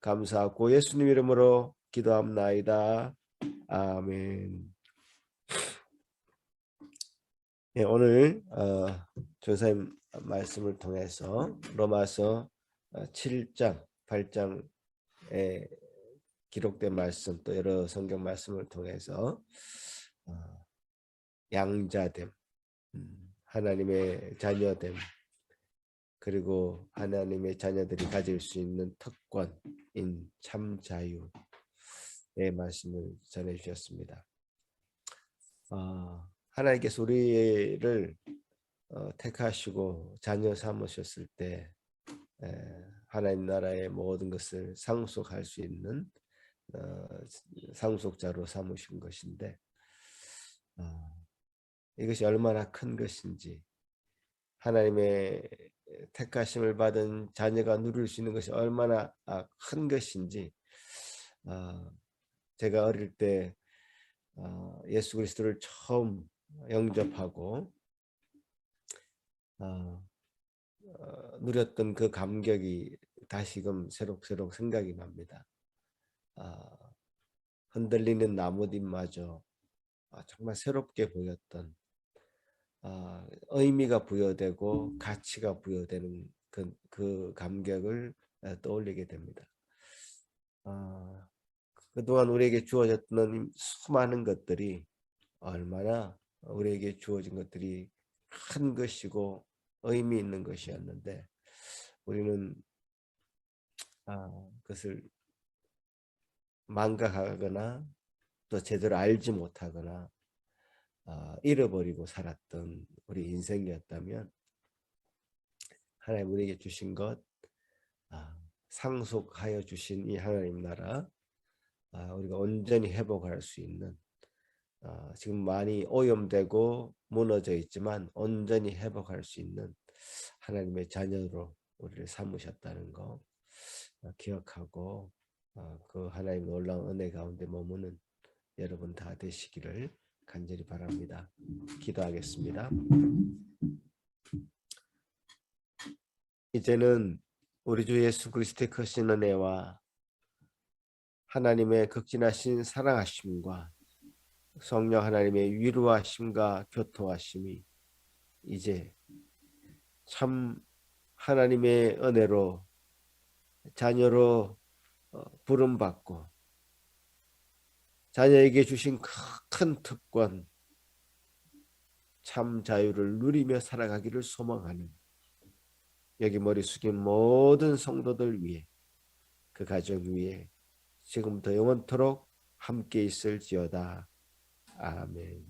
감사하고 예수님 이름으로 기도합나이다. 아멘. 네, 오늘 조사님 말씀을 통해서 로마서 7장, 8장에 기록된 말씀 또 여러 성경 말씀을 통해서 양자됨, 하나님의 자녀됨, 그리고 하나님의 자녀들이 가질 수 있는 특권인 참 자유의 말씀을 전해주셨습니다. 하나님께서 우리를 택하시고 자녀 삼으셨을 때 하나님 나라의 모든 것을 상속할 수 있는 상속자로 삼으신 것인데 이것이 얼마나 큰 것인지, 하나님의 택하심을 받은 자녀가 누릴 수 있는 것이 얼마나 큰 것인지, 제가 어릴 때 예수 그리스도를 처음 영접하고 누렸던 그 감격이 다시금 새록새록 생각이 납니다. 흔들리는 나뭇잎마저 정말 새롭게 보였던, 의미가 부여되고 가치가 부여되는 그 감격을 떠올리게 됩니다. 그동안 우리에게 주어졌던 수많은 것들이 얼마나 우리에게 주어진 것들이 큰 것이고 의미 있는 것이었는데 우리는 그것을 망각하거나 또 제대로 알지 못하거나 잃어버리고 살았던 우리 인생이었다면, 하나님 우리에게 주신 것, 상속하여 주신 이 하나님 나라, 우리가 온전히 회복할 수 있는, 지금 많이 오염되고 무너져 있지만 온전히 회복할 수 있는 하나님의 자녀로 우리를 삼으셨다는 거 기억하고 그 하나님 놀라운 은혜 가운데 머무는 여러분 다 되시기를 간절히 바랍니다. 기도하겠습니다. 이제는 우리 주 예수 그리스도의 크신 은혜와 하나님의 극진하신 사랑하심과 성령 하나님의 위로하심과 교통하심이 이제 참 하나님의 은혜로 자녀로 부름받고 자녀에게 주신 큰 특권, 참 자유를 누리며 살아가기를 소망하는 여기 머리 숙인 모든 성도들 위해, 그 가정 위에 지금부터 영원토록 함께 있을지어다. 아멘.